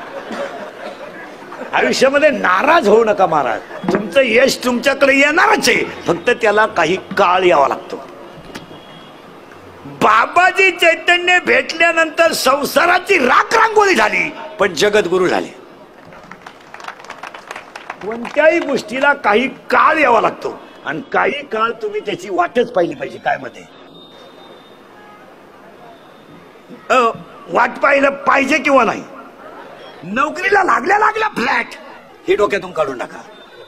आयुष्यामध्ये नाराज होऊ नका महाराज, तुमचं यश तुमच्याकडे येणारच आहे, फक्त त्याला काही काळ यावा लागतो. बाबाजी चैतन्य भेटल्यानंतर संसाराची राख रांगोळी झाली, पण जगद्गुरु झाले. कोणत्याही गोष्टीला काही काळ यावा लागतो, आणि काही काळ तुम्ही त्याची वाटच पाहिली पाहिजे. काय मध्ये वाट पाहिलं पाहिजे किंवा नाही. नोकरीला लागल्या फ्लॅट हे डोक्यातून काढून टाका.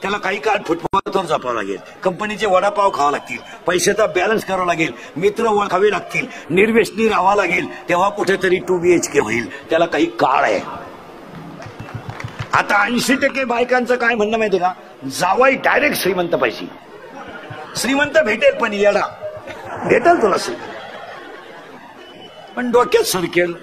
त्याला काही काळ फुटपाथवर जपावं लागेल, कंपनीचे वडापाव खावा लागतील, पैशाचा बॅलन्स करावा लागेल, मित्र ओळखावे लागतील, निर्व्यसनी राहावं लागेल, तेव्हा कुठेतरी 2 BHK होईल. त्याला काही काळ आहे. आता 80% बायकांचं काय म्हणणं माहिती का, जावाई डायरेक्ट श्रीमंत पाहिजे. श्रीमंत भेटेल पण येडा भेटेल तुला श्रीमंत, पण डोक्यात सरकेल.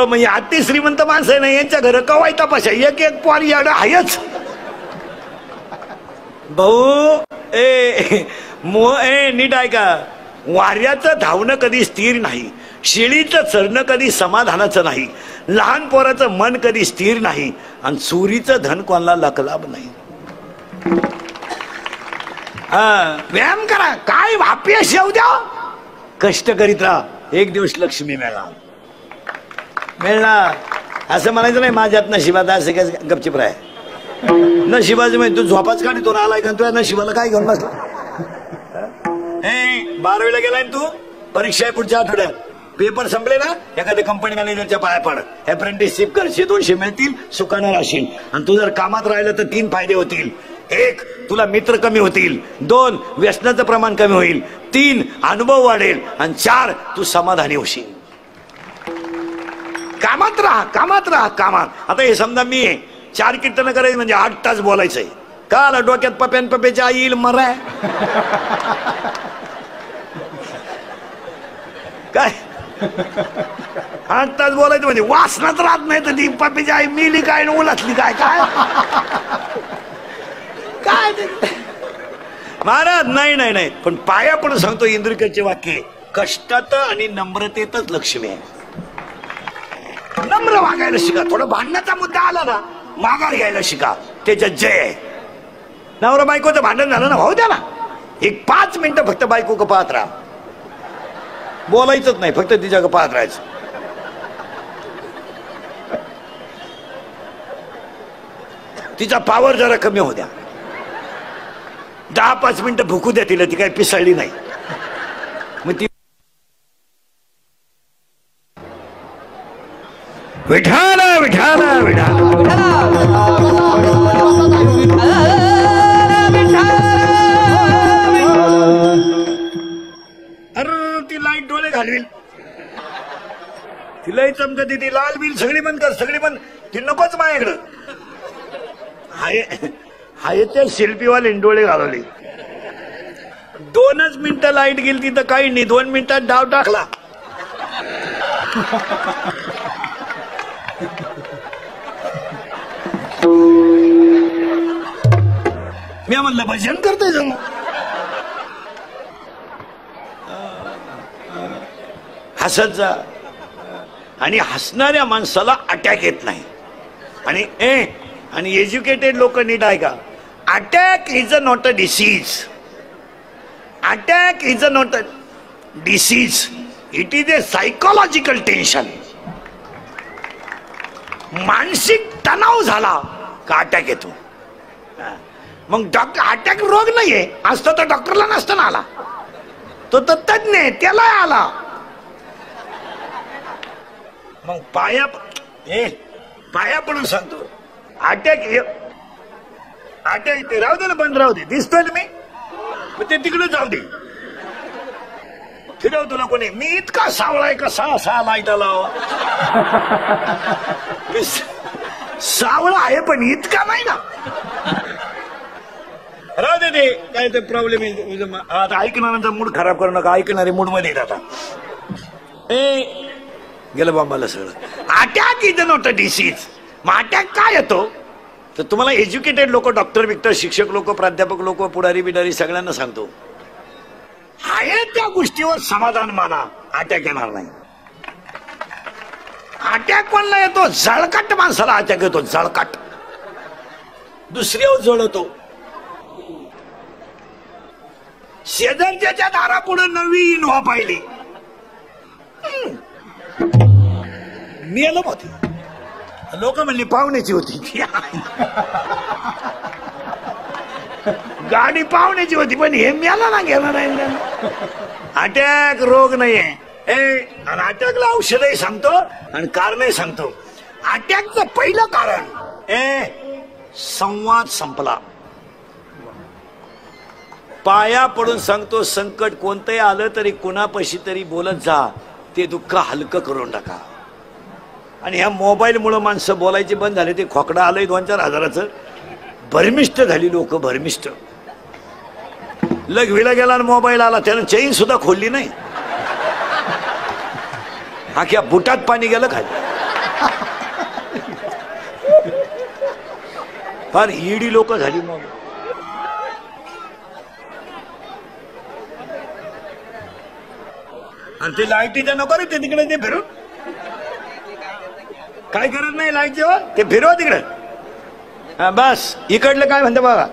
म्हणजे अति श्रीमंत माणसं आहे ना, यांच्या घर कवाय तपाशा, एक पोर येडा आहेच. भाऊ नीट ऐका, वाऱ्याचं धावणं कधी स्थिर नाही, शेळीचं चरणं कधी समाधानाचं नाही, लहान पोराचं मन कधी स्थिर नाही, आणि चोरीचं धन कोणाला लकलाभ नाही. व्यायाम करा, काय अपयश येऊ द्या, कष्ट करीत राहा, एक दिवस लक्ष्मी मिळणार. असं म्हणायचं नाही माझ्यात नशिबात, असं काय गपचिप राह. नशिबाचं म्हणजे तू झोपाच काढतो ना, आलाय का तुझ्या नशिबाला काय घेऊन बसला? 12वीला गेलाय तू, परीक्षा आहे पुढच्या आठवड्यात, पेपर संपले ना, एखाद्या कंपनी मॅनेजरच्या पाया पड, अप्रेंटिसशिप कर, 100-200 मिळतील, सुखानं राहशील. आणि तू जर कामात राहिलं तर 3 फायदे होतील. 1, तुला मित्र कमी होतील. 2, व्यसनाचं प्रमाण कमी होईल. 3, अनुभव वाढेल. आणि 4, तू समाधानी होशील. कामात राहा, कामात राहा, कामात. आता हे समजा मी 4 कीर्तन करायचं म्हणजे 8 तास बोलायचंय, का आला डोक्यात पप्यान पप्याची आई येईल मराय काय? 8 तास बोलायचं म्हणजे वासनात राहत नाही तर ती पप्याची आई मिली काय न उलातली काय काय काय महाराज. नाही नाही नाही, पण पाया पण सांगतो इंद्रिकरचे वाक्य, कष्टात आणि नम्रतेतच लक्ष्मी आहे. नम्र वागायला शिका. थोडं भांडणाचा मुद्दा आला ना, माघार घ्यायला शिका, त्याच्यात जय आहे. नवरा बायकोचं भांडण झालं ना, भाऊ द्या ना, एक 5 मिनिटं फक्त बायको पाहत राहा, बोलायचंच नाही, फक्त तिच्या पाहत राहायचं. तिचा पावर जरा कमी होऊ द्या, 10-5 मिनिटं भुकू द्या तिला, ती काही पिसळली नाही. मग ती विठाला विठाला विठाला डोळे चमकत ती लाल बिल सगळी बंद कर, सगळी बंद. ती नकोच माझ्याकडं. हाय त्या शिल्पीवाले डोळे घालवले. 2च मिनिटं लाईट गेली तिथं काही नाही, 2 मिनिटात डाव टाकला. मी म्हणलं भजन करतोय जणू. हसत जा. आणि हसणाऱ्या माणसाला अटॅक येत नाही. आणि एज्युकेटेड लोक नीट आहे का, attack is a not a disease. Attack is a not a disease, it is A psychological tension. मानसिक तणाव झाला का अटॅक येतो. मग डॉक्टर अटॅक रोग नाहीये, असतो तर डॉक्टरला नसताना आला. तो तर तज्ञ आहे, त्याला आला. मग पाया पडून सांगतो, अटॅक ते राहू दे ना, बंद राहू दे. दिसतोय ना मी, ते तिकडे जाऊ दे. फिरव तुला कोणी. मी इतका सावळाय का 6 लाईट लावा. सावळा आहे पण इतका नाही ना. राहू दे ते काय ते प्रॉब्लेम. आता ऐकणाऱ्यांचा मूड खराब करू नका. ऐकणारे मूड मध्ये येत. आता गेलं बांबाला सगळं. Attack is not a disease. मग अटॅक काय येतो तर तुम्हाला एज्युकेटेड लोक, डॉक्टर बिक्टर, शिक्षक लोक, प्राध्यापक लोक, पुढारी बिडारी सगळ्यांना सांगतो, आहे त्या गोष्टीवर समाधान माना, अटॅक येणार नाही. अटॅक कोणला येतो, जळकाट माणसाला अटॅक येतो. जळकाट दुसऱ्यावर जळतो. शेजारच्या दारापुढे नवी इनोवा पाहिली, मेलं होती. लोक म्हणली पाहुण्याची होती. गाडी पाहुण्याची होती पण हे मेला ना, गेला नाही. अटॅक रोग नाहीये. आणि अटॅकला औषधही सांगतो आणि कारणही सांगतो. अटॅकचं पहिलं कारण संवाद संपला. पाया पडून सांगतो, संकट कोणतंही आलं तरी कुणापाशी तरी बोलत जा, ते दुःख हलकं करून टाका. आणि ह्या मोबाईलमुळे माणसं बोलायचे बंद झाले. ते खोकडा आलंय 2-4 हजाराचं. भरमिष्ट झाली लोक, भरमिष्ट. लघवीला गेला आणि मोबाईल आला, त्यानं चेन सुद्धा खोलली नाही. अख्या बुटात पाणी गेलं खाली. फार ईडी लोक झाली. मग आणि ते लाईटीचं नको रे, ते तिकडे ते फिरून काय करत नाही लाईटचे. ते फिरवा तिकडे. हा बस. इकडलं काय म्हणतं बघा.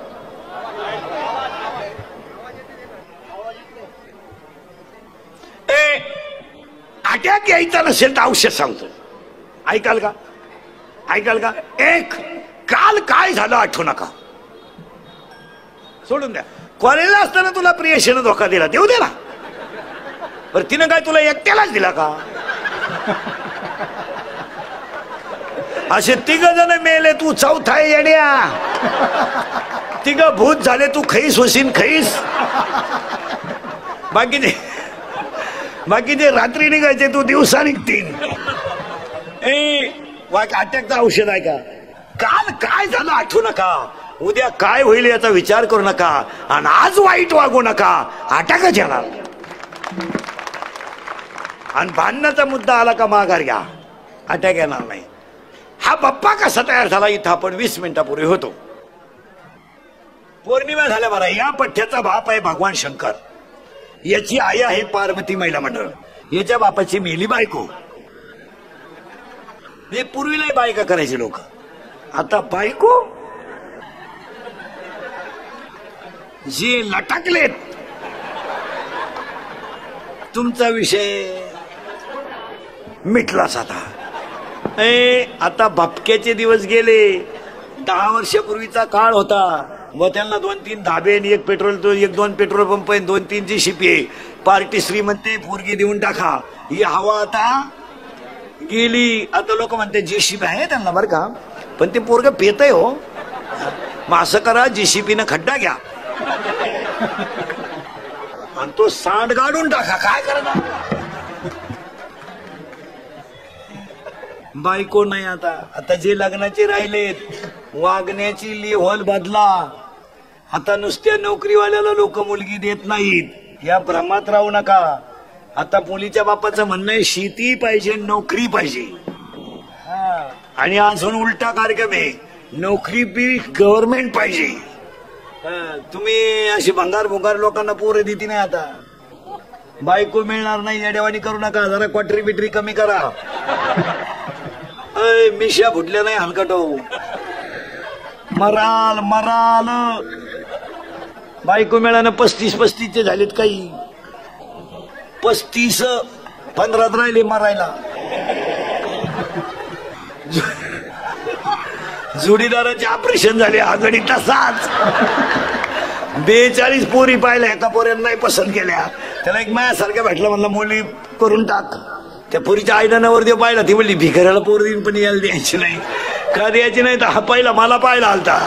अटॅक यायचा नसेल तर औषध सांगतो, ऐकाल का? ऐकाल का? काल काय झालं आठवू नका, सोडून द्या. कॉलेजला असताना तुला प्रियशीनं धोका दिला, देऊ दे ना. बरं तिनं काय तुला एकट्यालाच दिला का? असे 3 जण मेले, तू 4था येड्या. 3 भूत झाले, तू खैस होशील खैस. बाकीचे रात्री निघायचे, तू दिवसा निघतील. अटॅकचं औषध आहे का? काल काय झालं आठवू नका, उद्या काय होईल याचा विचार करू नका, आणि आज वाईट वागू नका, अटॅकच येणार. आणि भांडणाचा मुद्दा आला का माघार घ्या, अटॅक येणार नाही. हा बाप्पा कसा तयार झाला इथं आपण 20 मिनिटापूर्वी होतो. पौर्णिमा झाल्या बरं. या पठ्याचा बाप आहे भगवान शंकर, याची आई आहे पार्वती महिला मंडळ, याच्या बापाची मेली बायको. हे पूर्वीला बायका करायचे लोक, आता बायको जे लटकलेत. तुमचा विषय मिटलाच आता. आता भपक्याचे दिवस गेले. 10 वर्षापूर्वीचा काळ होता, व त्यांना 2-3 धाबे, 1 petrol, 1-2 petrol pump, 2-3 GCP. Party श्रीमंती पोरगी देऊन टाका. ही हवा आता गेली. आता लोक म्हणते जीसीपी आहे त्यांना बरं का, पण ते पोरग पेतय हो. मग असं करा, जीसीपीनं खड्डा घ्या आणि तो सांड गाडून टाका. काय करणार? बायको नाही आता जे लग्नाचे राहिलेत वागण्याची लेव्हल बदला. आता नुसत्या नोकरीवाल्याला लोक मुलगी देत नाहीत या भ्रमात राहू नका. आता मुलीच्या बापाचं म्हणणं आहे शेती पाहिजे नोकरी पाहिजे. आणि अजून उलटा कार्यक्रम आहे नोकरी बी गव्हर्नमेंट पाहिजे. तुम्ही अशी भंगार लोकांना पोरं देती नाही. आता बायको मिळणार नाही येडेवाणी करू नका. जरा क्वाटरी बिटरी कमी करा. मिशा फुटल्या नाही हलकटो मराल बायको मिळानं 35 झालेत काही 35 15 राहिले मरायला. जोडीदाराचे ऑपरेशन झाले आघाडी तसाच 42 पोरी पाहिल्या एका पोऱ्यानं नाही पसंत केल्या. त्याला एक मायासारख्या भेटलं म्हणलं मुली करून टाक. त्या पोरीच्या आईनं नवरदेव पाहिला ती म्हणली भिकाऱ्याला पोर देईन पण यायला द्यायची नाही. का द्यायची नाही तर हा पहिला मला पाहिला आलता.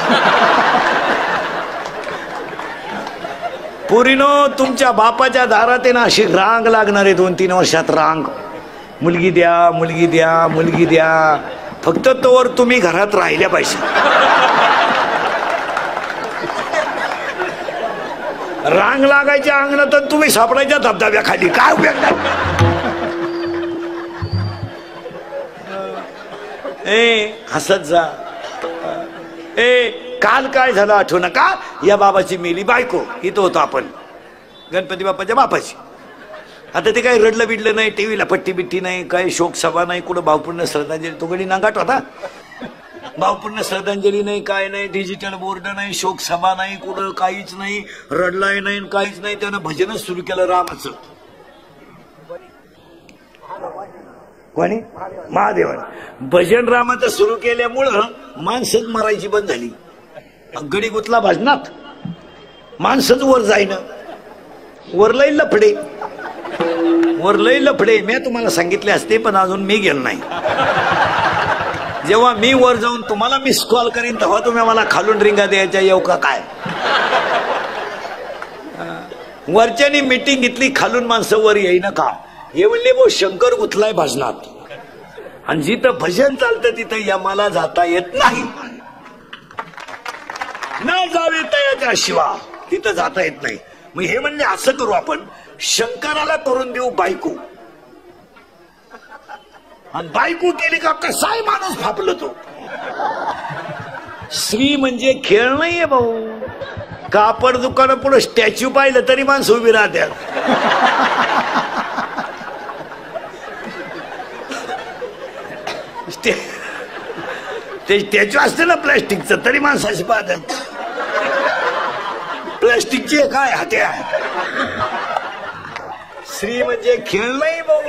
पोरीनो तुमच्या बापाच्या दारात आहे ना अशी रांग लागणार आहे 2-3 वर्षात रांग. मुलगी द्या फक्त तोवर तुम्ही घरात राहिल्या पाहिजे. रांग लागायच्या अंगणात तुम्ही सापडायच्या धबधब्याखाली काय उपयोग नाही. हसत जा. काल काय झालं आठवू नका. या बाबाची मेली बायको इथं होतो आपण गणपती बाप्पाच्या बापाची. आता ते काही रडलं बिडलं नाही टीव्हीला पट्टी बिट्टी नाही काही शोक सभा नाही कुठं भावपूर्ण श्रद्धांजली तो गडी नागाट होता. भावपूर्ण श्रद्धांजली नाही काय नाही डिजिटल बोर्ड नाही शोक सभा नाही कुठं काहीच नाही रडलाय नाही काहीच नाही. त्यानं भजनच सुरू केलं रामाचं. कोणी महादेवाने भजन रामाचं सुरू केल्यामुळं माणसंच मरायची बंद झाली. गडी गुतला भजनात माणसंच वर जाईन. वरलई लफडे मी तुम्हाला सांगितले असते पण अजून मी गेलो नाही. जेव्हा मी वर जाऊन तुम्हाला मिस कॉल करीन तेव्हा तुम्ही मला खालून रिंगा द्यायच्या येऊ का काय. वरच्यानी मीटिंग घेतली खालून माणसं वर येईन का. हे म्हणले वो शंकर गुतलाय भजनात आणि जिथं भजन चालतं तिथं यमाला जाता येत नाही. न जावे तयाच्या शिवा तिथं जाता येत नाही. मग हे म्हणले असं करू आपण शंकराला करून देऊ बायको. आणि बायको केली का कसाय माणूस फापलो तो. स्त्री म्हणजे खेळ नाहीये भाऊ. कापड दुकानं पुढे स्टॅच्यू पाहिलं तरी माणसं उभी राहतात. ते स्टॅच्यू असते ना प्लॅस्टिकचं तरी माणसाशी पाहतात. प्लॅस्टिकचे काय हात्या. स्त्री म्हणजे खेळ नाही भाऊ.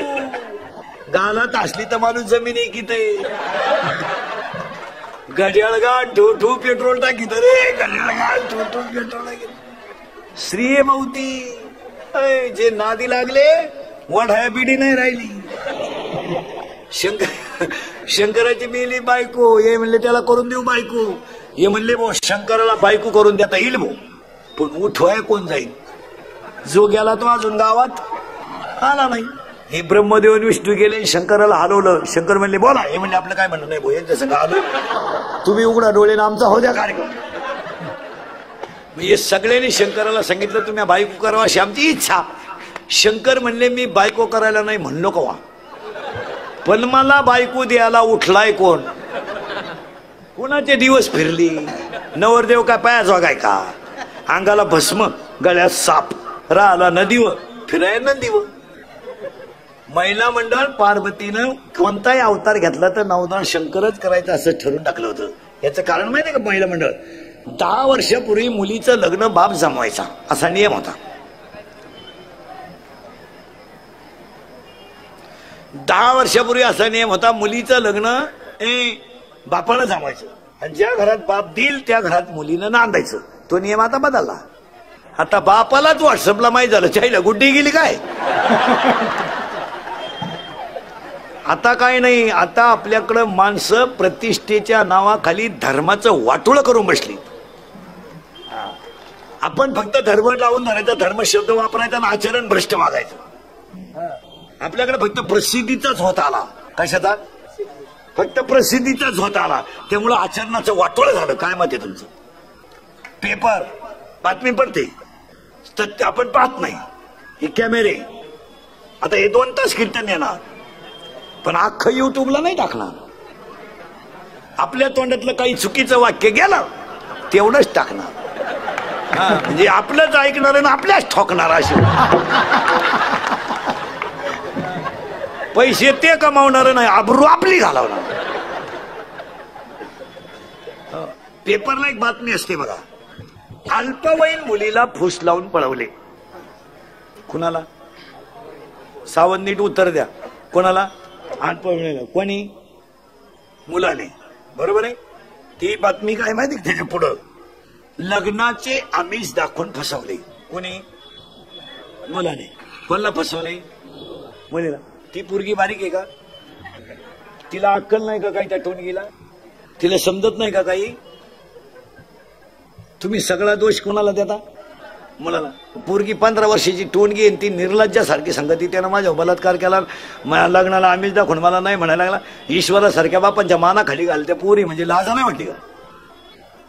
गालात असली तर माणूस जमीन किती घड्याळ गाठ ठू पेट्रोल टाकीत रे. घड्याळ गाठ ठू पेट्रोल टाकीत. स्त्री आहे भाऊ ती. जे नादी लागले वढाया बिडी नाही राहिली. शंकराची मेली बायको. हे म्हणले त्याला करून देऊ बायको. हे म्हणले भाऊ शंकराला बायको करून देता येईल भाऊ पण उठवाय कोण जाईल. जो गेला तो अजून गावात आला नाही. हे ब्रह्मदेव आणि विष्णू गेले शंकराला हलवलं. शंकर म्हणले बोला. हे म्हणले आपलं काय म्हणणं नाही भाऊ यांच्या संग आलो. तुम्ही उघडा डोळेनं आमचा हो द्या कार्यक्रम. हे सगळ्यांनी शंकराला सांगितलं तुम्ही बायको करावा अशी आमची इच्छा. शंकर म्हणले मी बायको करायला नाही म्हणलो कवा पण मला बायको द्यायला उठलाय कोण. कोणाचे दिवस फिरली. नवरदेव काय पायाचा काय का. अंगाला भस्म गळ्यात साप राहिला नदीवर फिराय नदीवर. महिला मंडळ पार्वतीनं कोणताही अवतार घेतला तर नवनाथ शंकरच करायचं असं ठरवून टाकलं होतं. याचं कारण माहितीये का. महिला मंडळ 10 वर्षापूर्वी मुलीचं लग्न बाप जमवायचा असा नियम होता. 10 वर्षापूर्वी असा नियम होता मुलीचं लग्न बापानं जमवायचं आणि ज्या घरात बाप देईल त्या घरात मुलीनं नांदायचं. तो नियम आता बदलला. आता बापालाच व्हॉट्सअपला माहिती झालं चायला गुड्डी गेली काय. आता काय नाही. आता आपल्याकडं माणसं प्रतिष्ठेच्या नावाखाली धर्माचं वाटोळं करून बसली. आपण फक्त धर्म लावून धरायचा धर्म शब्द वापरायचा आणि आचरण भ्रष्ट वागायचं. आपल्याकडे फक्त प्रसिद्धीचाच होत आला. कशाचा फक्त प्रसिद्धीचाच होता आला, त्यामुळं आचरणाचं वाटोळ झालं. काय मत आहे तुमचं? पेपर बातमी पडते तर आपण पाहत नाही, हे कॅमेरे. आता हे 2 तास कीर्तन येणार, पण अख्खं युट्यूबला नाही टाकणार. आपल्या तोंडातलं काही चुकीचं वाक्य गेलं तेवढंच टाकणार. म्हणजे आपलंच ऐकणार आणि आपल्याच ठोकणार. असे पैसे ते कमावणार नाही, आबरू आपली घालवणार. पेपरला एक बातमी असते बघा, अल्पवयीन मुलीला फुस लावून पळवले. कुणाला? सावध नीट उत्तर द्या. कोणाला? अल्पवयीन. कोणी? मुलाने. बरोबर आहे. ती बातमी काय माहिती त्याच्या पुढं, लग्नाचे आमिष दाखवून फसवले. कोणी? मुलाने. कोणाला फसवले? मुलीला. ती पोरगी बारीक आहे का? तिला अक्कल नाही का काही त्या टोनगीला? तिला समजत नाही का काही? तुम्ही सगळा दोष कोणाला देता? मुलाला. पोरगी 15 वर्षाची टोनगी आणि ती निर्लज्जासारखी संगती, त्यानं माझ्या बलात्कार केला, लग्नाला आमिष दाखवून मला नाही म्हणायला लागला. ईश्वरासारख्या बापांच्या मानाखाली घालत्या पोरी, म्हणजे लाजा नाही वाटली का?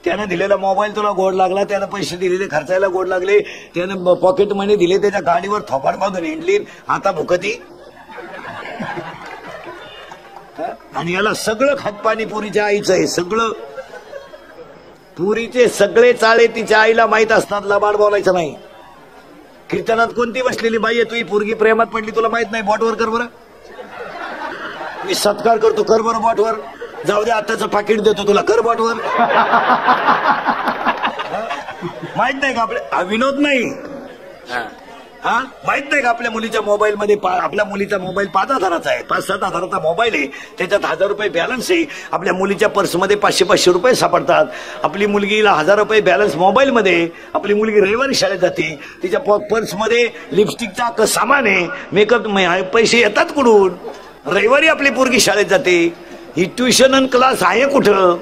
त्यानं दिलेला मोबाईल तुला गोड लागला, त्यानं पैसे दिलेले खर्चायला गोड लागले, त्यानं पॉकेट मनी दिले, त्याच्या गाडीवर थोपाड बांधून हिंडली, आता भुकती. आणि याला सगळं खातपाणी पुरीच्या आईचं आहे. सगळं पुरीचे सगळे चाळे तिच्या आईला माहित असतात. लबाड बोलायचं नाही. कीर्तनात कोणती बसलेली बाई आहे तुझी पोरगी प्रेमात पडली तुला माहित नाही? बोटवर कर बरं. मी सत्कार करतो, कर बरं बोटवर. जाऊ दे, आताचं पाकिट देतो तुला, कर बोटवर. माहित नाही का आपल्या? विनोद नाही. माहित नाही का आपल्या मुलीच्या मोबाईल मध्ये? आपल्या मुलीचा मोबाईल 5,000चा आहे, 5-7 हजाराचा मोबाईल आहे, त्याच्यात 1000 रुपये बॅलन्स आहे. आपल्या मुलीच्या पर्समध्ये 500-500 रुपये सापडतात. आपली मुलगीला 1000 रुपये बॅलन्स मोबाईल मध्ये. आपली मुलगी रविवारी शाळेत जाते, तिच्या पर्समध्ये लिपस्टिकचा सामान आहे, मेकअप पैसे येतात कुठून? रविवारी आपली पोरगी शाळेत जाते. ही ट्युशन आणि क्लास आहे कुठं?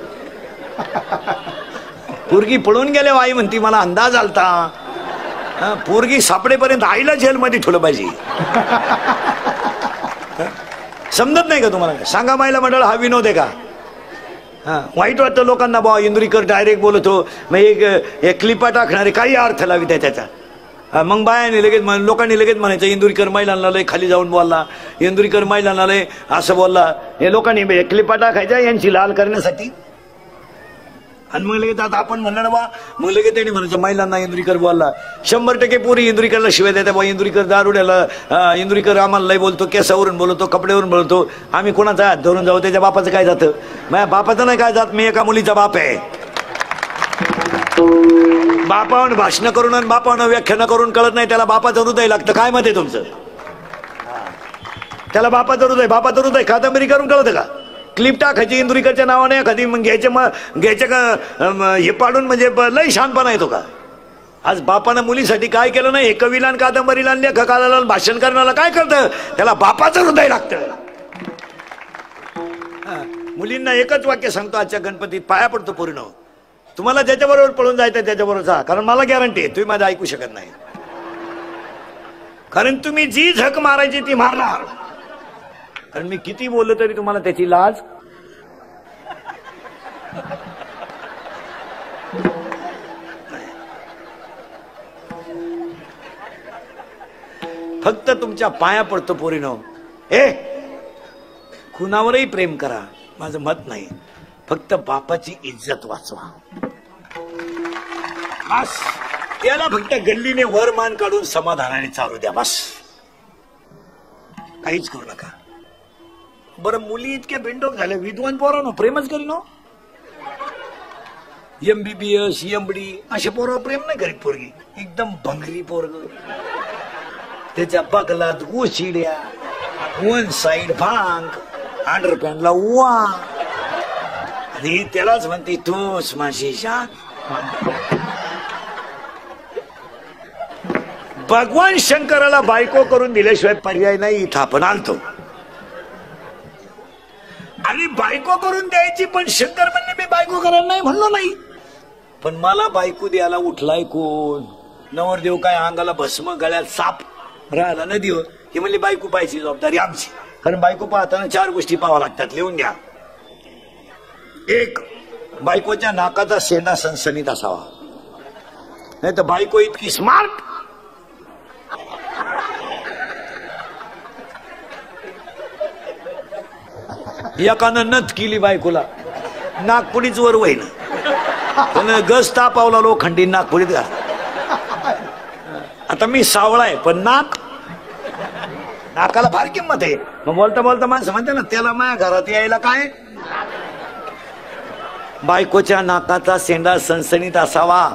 पोरगी पळून गेल्या आई म्हणती मला अंदाज आलता. पोरगी सापडेपर्यंत आईला जेलमध्ये ठेवलं पाहिजे. समजत नाही का तुम्हाला? सांगा मायला मंडळ हा विनोद आहे का? वाईट वाटतं लोकांना, बा इंदुरीकर डायरेक्ट बोलतो, मग एक क्लिपा टाकणारे काही अर्थ लावी त्याचा. मग बायाने लगेच लोकांनी लगेच म्हणायचं इंदुरीकर महिलांना लय खाली जाऊन बोलला, इंदुरीकर महिलांना लय असं बोलला. हे लोकांनी क्लिपा टाकायच्या यांची लाल करण्यासाठी. आणि मग लगेच आता आपण म्हणलं ना बा, मग लगेच त्यांनी म्हणायचं महिलांना इंदुरीकर बोलला. 100% पोरी इंदुरीकरला शिवाय देतात बा, इंदुरीकर दारुड्याला, इंदुरीकर आम्हाला लय बोलतो, केसावरून बोलतो, कपड्यावरून बोलतो. आम्ही कोणाचा हात धरून जाऊ? त्याच्या बापाचं काय जातं? माझ्या बापाचं नाही काय जात, मी एका मुलीचा बाप आहे. बापावर भाषण करून आणि बापावर व्याख्यान करून कळत नाही, त्याला बापाचं हृदय लागतं. काय मत आहे तुमचं? त्याला बापाचं हृदय कादंबरी करून कळतं का? क्लिप टाकायची इंदुरीकरच्या नावाने कधी मग घ्यायचं का हे पाडून, म्हणजे लय शानपणा येतो का? आज बापानं मुलीसाठी काय केलं नाही? हे कवीला आणि कादंबरीला लेखकाला भाषण करण्याला काय करतं? त्याला बापाचं हृदय लागतं. मुलींना एकच वाक्य सांगतो आजच्या गणपतीत, पाया पडतो पूर्ण, तुम्हाला ज्याच्याबरोबर पळून जायचं त्याच्याबरोबर जा. कारण मला गॅरंटी आहे तुम्ही माझं ऐकू शकत नाही. कारण तुम्ही जी झक मारायची ती मारणार. कारण मी किती बोललो तरी तुम्हाला त्याची लाज. फक्त तुमच्या पाया पडतो पोरीनो. कुणावरही प्रेम करा, माझं मत नाही. फक्त बापाची इज्जत वाचवा. बस त्याला फक्त गल्लीने वर मान काढून समाधानाने चालू द्या. बस काहीच करू नका. बरं मुली इतक्या बिंडोक झाल्या, विद्वान पोरांनो प्रेमच करीनो. MBBS MD असे पोरं प्रेम नाही करीत. पोरगी एकदम भंगरी पोरग, त्याच्या बगलात गोशिड्या, 1 साइड भांग, अंडरपॅन्टला वा, आणि त्यालाच म्हणते तूच माझी जान. भगवान शंकराला बायको करून दिल्याशिवाय पर्याय नाही. इथं आपण आणतो आणि बायको करून द्यायची, पण शंकर म्हणणे मी बायको करायला नाही म्हणलो नाही. पण मला बायको द्यायला उठलाय कोण? नवरदेव काय अंगाला भस्म, गळ्यात साप राहिला नदीवर, हे म्हणले बायको पाहायची जबाबदारी आमची. कारण बायको पाहताना 4 गोष्टी पाहाव्या लागतात, लिहून घ्या. एक, बायकोच्या नाकाचा शेंडा सणसणीत असावा, नाही तर बायको इतकी स्मार्ट एकानं नथ केली बायकोला, नागपुडीच वर वहीन पण गज तापावला लोखंडी नागपुडीत घाल. आता मी सावळा आहे पण नाकाला फार किंमत आहे. मग बोलता बोलता माणसं म्हणते ना त्याला माझ्या घरात यायला काय. बायकोच्या नाकाचा शेंडा सणसणीत असावा.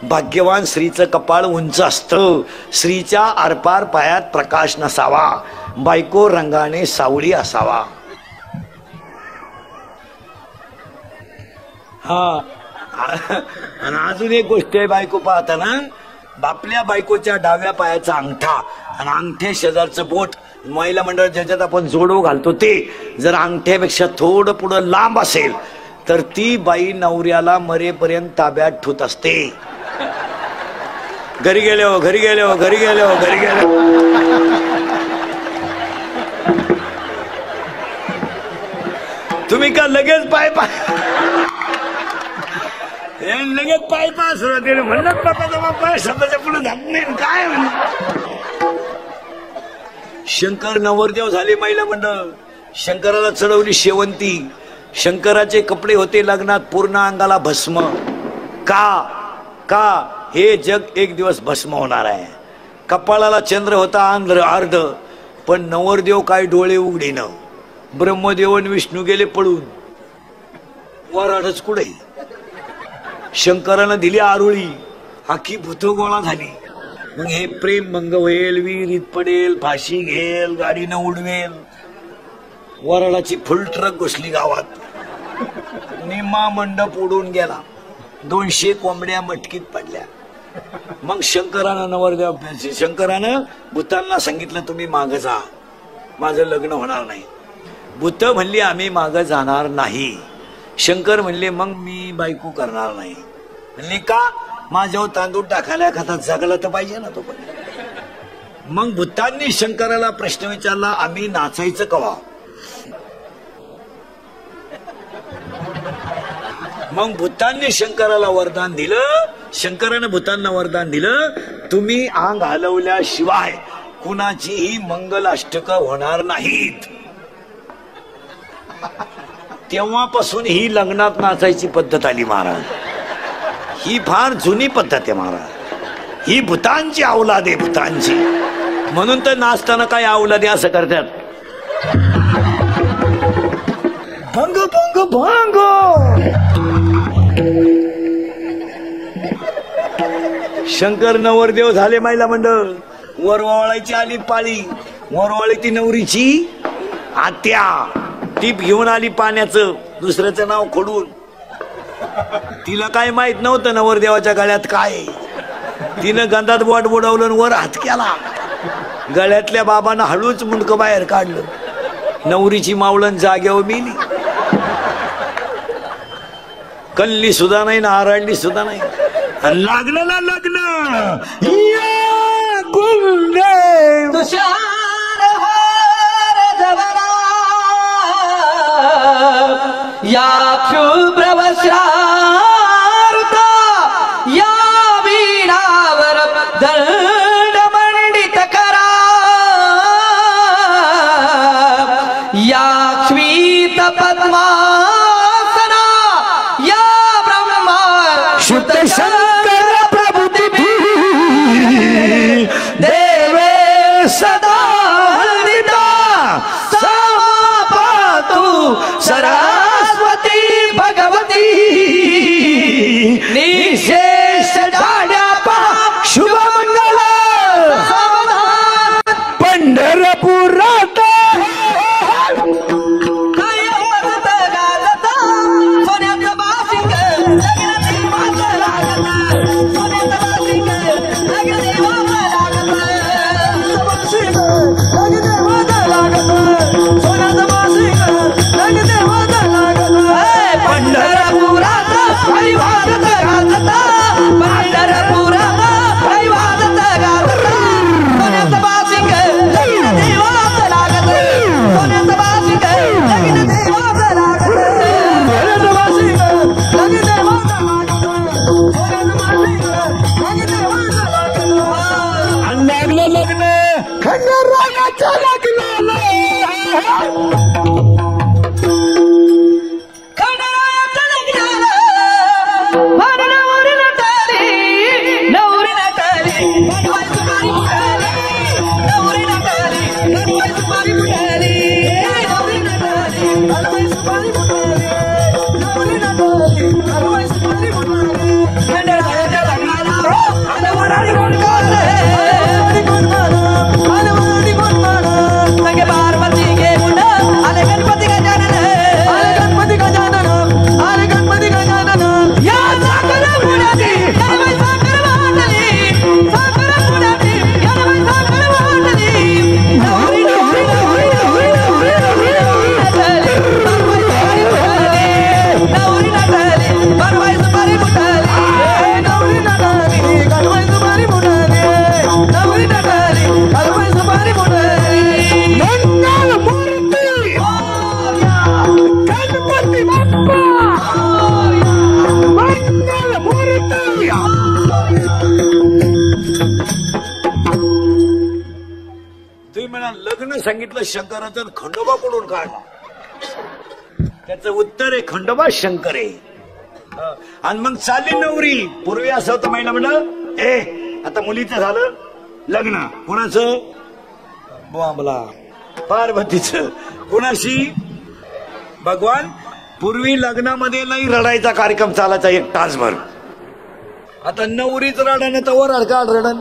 भाग्यवान स्त्रीचं कपाळ उंच असतं. स्त्रीच्या आरपार पायात प्रकाश नसावा. बायको रंगाने सावळी असावा. हा आणि अजून एक गोष्ट आहे, बायको पाहताना आपल्या बायकोच्या डाव्या पायाचा अंगठा आणि अंगठ्या शेजारचं बोट, महिला मंडळ ज्याच्यात आपण जोडो घालतो ते जर अंगठ्यापेक्षा थोडं पुढं लांब असेल तर ती बाई नवऱ्याला मरेपर्यंत ताब्यात ठेवत असते. घरी गेले हो, घरी गेले हो, घरी गेले हो, घरी गेले हो. तुम्ही का लगेच पाय लगेच पाय सुरुवात केली म्हणत बाबा शब्दाच्या पुढे जात नाही काय म्हण. शंकर नवरदेव झाले महिला मंडळ. शंकराला चढवली शेवंती. शंकराचे कपडे होते लग्नात पूर्ण अंगाला भस्म. का हे जग एक दिवस भस्म होणार आहे. कपाळाला चंद्र होता अर्ध, पण नवरदेव काय डोळे उघडीनं. ब्रह्मदेव आणि विष्णू गेले पळून. वराडच कुठे. शंकरानं दिली आरुळी. आखी भूत गोळा झाली. मग हे प्रेम भंग होईल, विहिरीत पडेल, फाशी घेल, गाडीनं उडवेल. वराडाची फुल ट्रक घुसली गावात. निम्मा मंडप उडून गेला. 200 कोंबड्या मटकीत पडल्या. मग शंकरानं भूतांना सांगितलं तुम्ही मागं जा, माझं लग्न होणार नाही. भूत म्हणली आम्ही मागं जाणार नाही. शंकर म्हणले मग मी बायको करणार नाही. म्हणले का. माझ्यावर तांदूळ टाकायला एखादा जगला तर पाहिजे ना तो पण. मग भूतांनी शंकराला प्रश्न विचारला आम्ही नाचायचं कवा. मग भूतांनी शंकराला वरदान दिलं. शंकरानं भूतांना वरदान दिलं तुम्ही अंग हलवल्याशिवाय कुणाचीही मंगल अष्टक होणार नाहीत. तेव्हापासून ही लग्नात नाचायची पद्धत आली महाराज. ही फार जुनी पद्धत आहे महाराज. ही भूतांची अवलाद आहे, भूतांची. म्हणून तर नाचताना काय अवलाद असं करतात. भंग भंग भंग. शंकर नवरदेव झाले महिला मंडळ. वरवाळायची आली पाळी. वरवाळी ती नवरीची आत्या. टीप घेऊन आली पाण्याचं, दुसऱ्याचं नाव खोडून. तिला काय माहित नव्हतं नवरदेवाच्या गळ्यात काय. तिनं गंधात बोट बुडवलं वर हात केला. गळ्यातल्या बाबांना हळूच मुंडकं बाहेर काढलं. नवरीची मावळण जागेवर मिली. कल्ली सुद्धा नाही ना आरडली सुद्धा नाही. लागलं ना लग्न. या शुभ्रवस्त्रारुता या वीणावर दंड मंडित करा. या श्वेत पद्मासना या ब्रह्मा शुद्ध शंकर प्रभुती देवे सदा वंदिता समापातु सरस्वती भगवती. निशेष डाड्यापा शुभ मंगल पंढरपुरात सोन्याचं बासिंग पंढरपुरात हरिभारत गाजता. खंडरायाच्या लग्नाला खंडरायाच्या लग्नाला फार नवरी नटाली नवरी नटाली बनवाय सुपारी फुटाली नवरी नटाली बनवाय सुपारी फुटाली नवरी नटाली बनवाय सुपारी फुटाली नवरी नटाली बनवाय सुपारी फुटाली खंडरायाच्या लग्नाला आलं वराडी कोण काढले पार्वती के मुंडा आले गणपती गजानन आले गणपती गजानन आले गणपती गजानन या साखर पुण्याची याला साखर वाटली साखर पुण्याची याला साखर वाटली नवरी नवरी नवरी नवरी नवरी नवरी नटाली बनवाय सुपारी फुटाली नवरी नटाली बनवाय सुपारी फुटाली नवरी नटाली बनवाय सुपारी फुटाली तुम्ही म्हणा लग्न सांगितलं शंकराचं खंडोबा कडून काढला त्याचं उत्तर आहे खंडोबा शंकर आहे आणि मग चालली नवरी पूर्वी असं होतं महिला म्हणलं ए आता मुलीचं झालं लग्न कोणाचं बोंबला पार्वतीचं कोणाशी भगवान पूर्वी लग्नामध्ये नाही रडायचा कार्यक्रम चालायचा 1 तासभर आता नवरीच रडण तर वर काढ रडण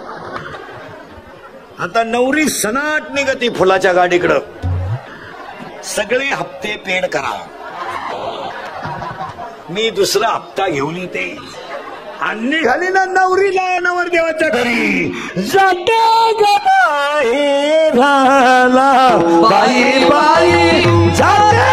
आता नवरी सनाट निघती फुलाच्या गाडीकडं सगळे हप्ते पेड करा मी दुसरा हप्ता घेऊन येते आणि निघाली ना नवरीला नवरदेवाच्या घरी जाते झाला बाई बाई जाते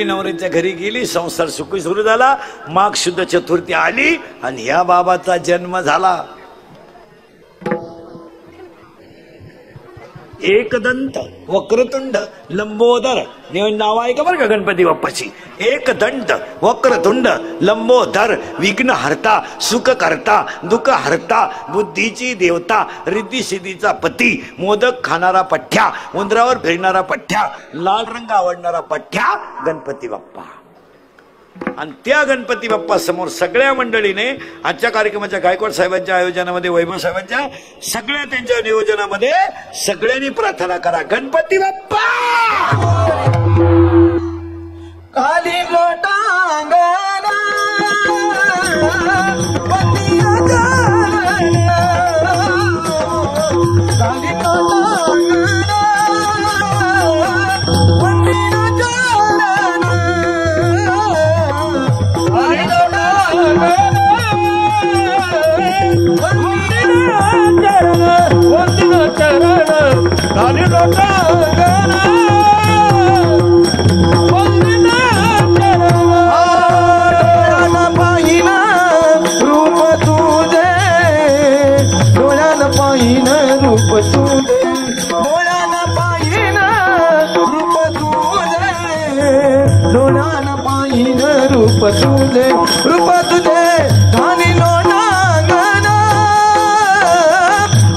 नवरीच्या घरी गेली संसार सुखी सुरू झाला माघ शुद्ध चतुर्थी आली आणि या बाबाचा जन्म झाला एकदंत वक्रतुंड लंबोदर नाव आहे का बरं का गणपती बाप्पाची एकदंत वक्रतुंड लंबोदर विघ्न हरता सुख करता दुःख हरता बुद्धीची देवता रिद्धी सिद्धीचा पती मोदक खाणारा पठ्ठ्या उंदरावर फिरणारा पठ्ठ्या लाल रंग आवडणारा पठ्ठ्या गणपती बाप्पा आणि त्या गणपती बाप्पा समोर सगळ्या मंडळीने आजच्या कार्यक्रमाच्या गायकवाड साहेबांच्या आयोजनामध्ये वैभव साहेबांच्या सगळ्या त्यांच्या नियोजनामध्ये सगळ्यांनी प्रार्थना करा गणपती बाप्पा काली लोटांगणा रूप तुझे रूप तुझे धानी लोना गाना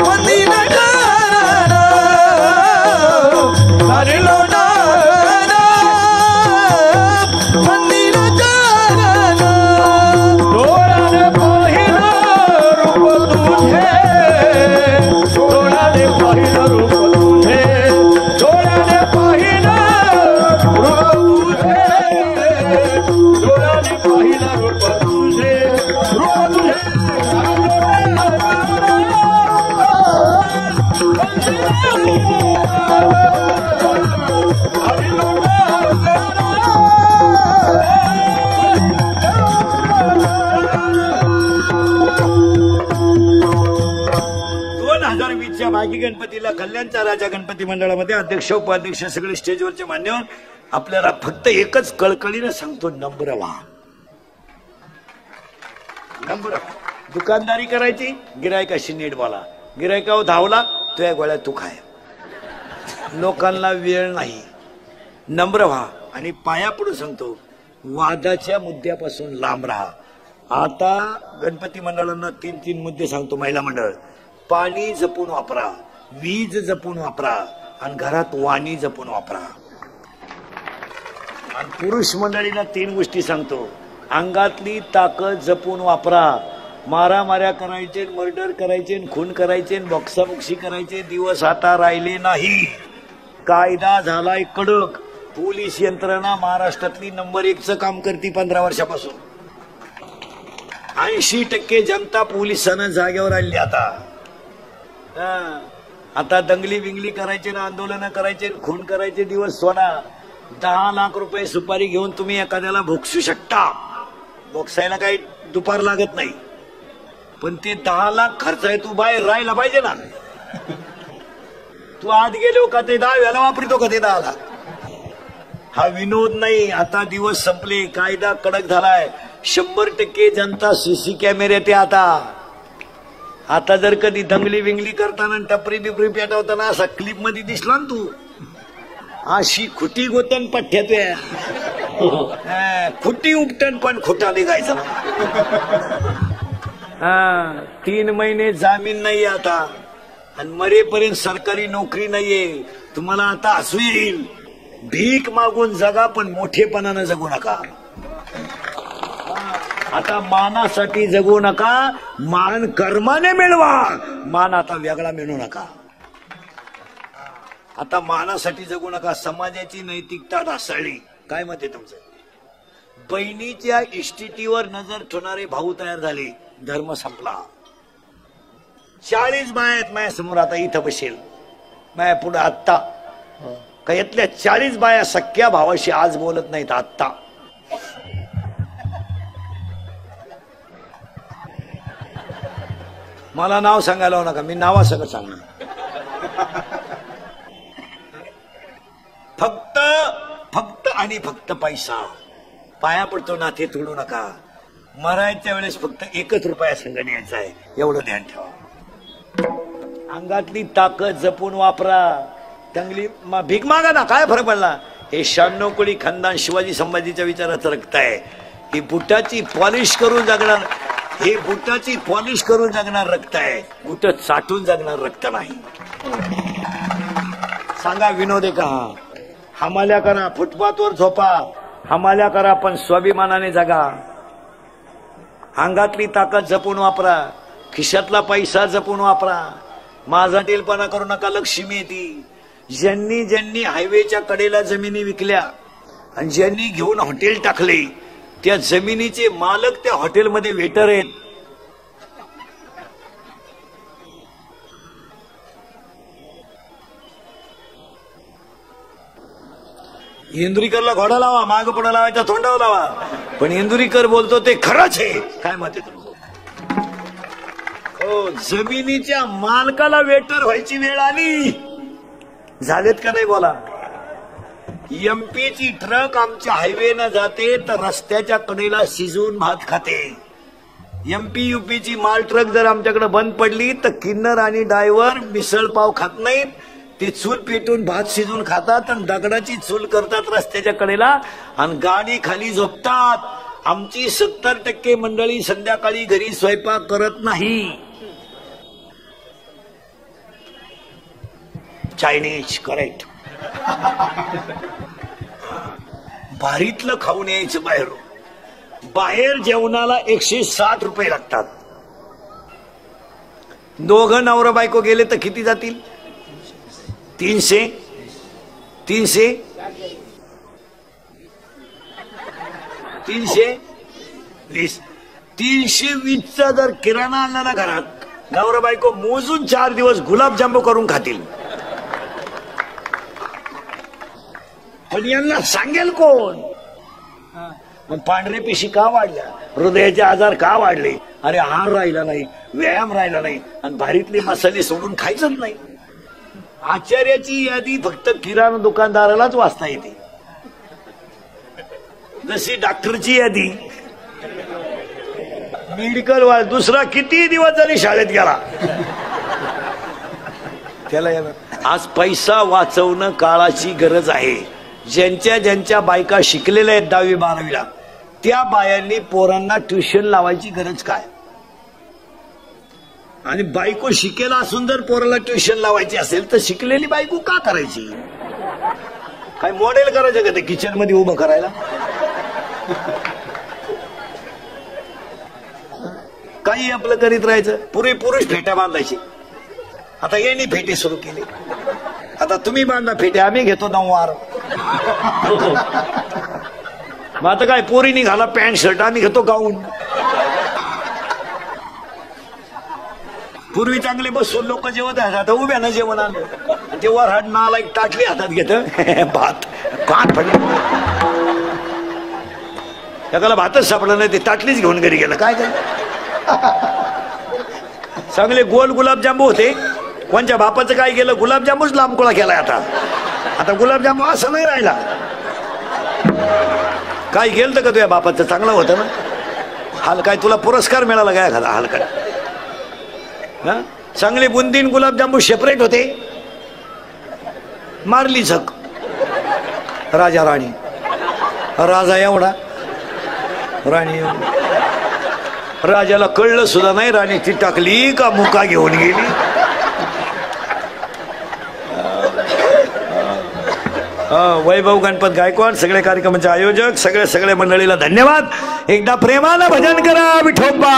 मंदिर गाना धानी लोना मंदिर गाना डोळ्याने पाहिलं रूप तुझे नागी गणपतीला कल्याणच्या राजा गणपती मंडळामध्ये अध्यक्ष उपाध्यक्ष सगळे स्टेजवरचे मान्यवर आपल्याला फक्त एकच कळकळीनं सांगतो, नम्र व्हा. नम्र दुकानदारी करायची, गिरायकाशी नीट बोला. गिरायकावर धावला तुझ्या गोळ्या तू खाय. लोकांना वेळ नाही. नम्र व्हा. आणि पाया पडून सांगतो, वादाच्या मुद्द्यापासून लांब राहा. आता गणपती मंडळांना 3 मुद्दे सांगतो. महिला मंडळ, पाणी जपून वापरा, वीज जपून वापरा आणि घरात वाणी जपून वापरा. आणि पुरुष मंडळीला 3 गोष्टी सांगतो. अंगातली ताकद जपून वापरा. मारामाऱ्या करायचे, मर्डर करायचे, खून करायचे, बॉक्साबॉक्सी करायचे दिवस आता राहिले नाही. कायदा झालाय कडक. पोलीस यंत्रणा महाराष्ट्रातली नंबर 1चं काम करते 15 वर्षापासून. 80% जनता पोलिसांना जागेवर आणली. आता दंगली बिंगली करायचे ना, आंदोलन करायचे, खून करायचे दिवस सोडा. 10 लाख रुपये सुपारी घेऊन तुम्ही एखाद्याला भोगसू शकता. भोगसायला काही दुपार लागत नाही. पण ते 10 लाख खर्च आहे, तू बाहेर राहायला पाहिजे ना. तू आत गेलो का ते 10 वेळा वापरतो का ते 10 लाख. हा विनोद नाही. आता दिवस संपले, कायदा कडक झालाय. 100% जनता सीसी कॅमेऱ्यात आहे. आता जर कधी दंगली विंगली करताना टपरी बिपरी पेटवताना असा क्लिप मध्ये दिसला ना तू, अशी खुटी गोतन पठ्यात खुटी उपटन पण खोटा निघायचा. 3 महिने जामीन नाही आता आणि मरेपर्यंत सरकारी नोकरी नाहीये. तुम्हाला आता हसू येईल. भीक मागून जगा पण मोठेपणानं जगू नका. आता मानासाठी जगू नका, मान कर्माने मिळवा. मान आता वेगळा मिळू नका. आता मानासाठी जगू नका. समाजाची नैतिकता ढासळली. काय मत आहे तुमचं? बहिणीच्या इष्टिटीवर नजर ठेवणारे भाऊ तयार झाले. धर्म संपला. 40 बाया आहेत माझ्या समोर. आता इथं बसेल माझ्या पुढे आत्ता का यातल्या 40 बाया सख्या भावाशी आज बोलत नाहीत. आत्ता मला नाव सांगायला हो नका, मी नावासकट सांगणार. फक्त आणि फक्त पैसा. पाया पडतो ना ते तोडू नका. मरायच्या वेळेस फक्त 1 रुपया संघ न्यायचा आहे, एवढं ध्यान ठेवा. अंगातली ताकद जपून वापरा. दंगली भीक मागा ना, काय फरक पडला. हे 96 कोळी खानदान शिवाजी संभाजीच्या विचाराचं रक्त आहे. ही बुटाची पॉलिश करून जगणार, हे बुटाची पॉलिश करून जगणार रक्त आहे. बुट चाटून जगणार रक्त नाही. सांगा विनोद आहे का? हमाल्या करा, फुटपाथवर झोपा, हमाल्या करा, पण स्वाभिमानाने जगा. अंगातली ताकद जपून वापरा. खिशातला पैसा जपून वापरा. माझा टेलपणा करू नका, लक्ष्मी येते. ज्यांनी हायवेच्या कडेला जमिनी विकल्या आणि ज्यांनी घेऊन हॉटेल टाकले, त्या जमिनीचे मालक त्या हॉटेलमध्ये वेटर आहेत. इंदुरीकरला घोडा लावा, माग पुढे लावायचा तोंडावर लावा, पण इंदुरीकर बोलतो ते खरंच आहे. काय मत आहे तुमचं? हो, जमिनीच्या मालकाला वेटर व्हायची वेळ आली. झालेत का नाही बोला? एमपीची ट्रक आमच्या हायवेनं जाते तर रस्त्याच्या कडेला शिजवून भात खाते. एमपी यूपीची माल ट्रक जर आमच्याकडे बंद पडली तर किन्नर आणि ड्रायव्हर मिसळ पाव खात नाहीत. ते चूल पेटून भात शिजून खातात आणि दगडाची चूल करतात रस्त्याच्या कडेला आणि गाडी खाली झोपतात. आमची 70% मंडळी संध्याकाळी घरी स्वयंपाक करत नाही. Chinese correct. भारीतलं खाऊन यायचं बाहेरून. बाहेर जेवणाला 160 रुपये लागतात. 2 नवरा बायको गेले तर किती जातील? 300 320. 320चा जर किराणा आणला ना घरात, नवरा बायको मोजून 4 दिवस गुलाबजांबू करून खातील. पण यांना सांगेल कोण? मग पांढरे पेशी का वाढल्या, हृदयाचे आजार का वाढले? अरे आहार राहिला नाही, व्यायाम राहिला नाही आणि भारीतले मसाले सोडून खायचंच नाही. आचार्याची यादी फक्त किराणा दुकानदारालाच वाचता येते, जशी डॉक्टरची यादी मेडिकल वाला दुसरा किती दिवस जरी शाळेत गेला त्याला आज पैसा वाचवणं काळाची गरज आहे. ज्यांच्या ज्यांच्या बायका शिकलेल्या आहेत 10वी 12वीला त्या बायांनी पोरांना ट्युशन लावायची गरज काय? आणि बायको शिकेला असून जर पोराला ट्युशन लावायची असेल तर शिकलेली बायको का करायची? काय मॉडेल करायचं का ते किचन मध्ये उभं करायला? काही आपलं करीत राहायचं. पूर्वी पुरुष फेट्या बांधायची, आता यांनी फेटे सुरू केले. आता तुम्ही बांधा फेटे, आम्ही घेतो नऊवार. मग आता काय पोरीनी घाला पॅन्ट शर्ट, आम्ही घेतो गाऊन. पूर्वी चांगले बसून लोक जेवत आहेत, आता उभ्यानं जेवण आलं. ते वरहाड नाला एक ताटली हातात घेत भात काट पडले, त्याला भातच सापडलं नाही, ते ताटलीच घेऊन घरी गेलं. काय झालं? चांगले गोल गुलाबजांबू होते, कोणच्या बापाचं काय गेलं, गुलाबजांबूच लांबकोळा केलाय. आता गुलाबजांबू असं नाही राहिला. काय गेलं तर का तुझ्या बापाचं चांगलं होतं ना, हाल काय तुला पुरस्कार मिळाला काय एखादा हाल काय? चांगले बुंदीन गुलाबजांबू सेपरेट होते, मारली झक. राजा राणी, राजा एवढा राणी एवढी. राजाला कळलं सुद्धा नाही, राणी ती टाकली का मुका घेऊन गेली. वैभव गणपत गायकवाड सगळे कार्यक्रमाचे आयोजक, सगळे मंडळीला धन्यवाद. एकदा प्रेमानं भजन करा विठोबा.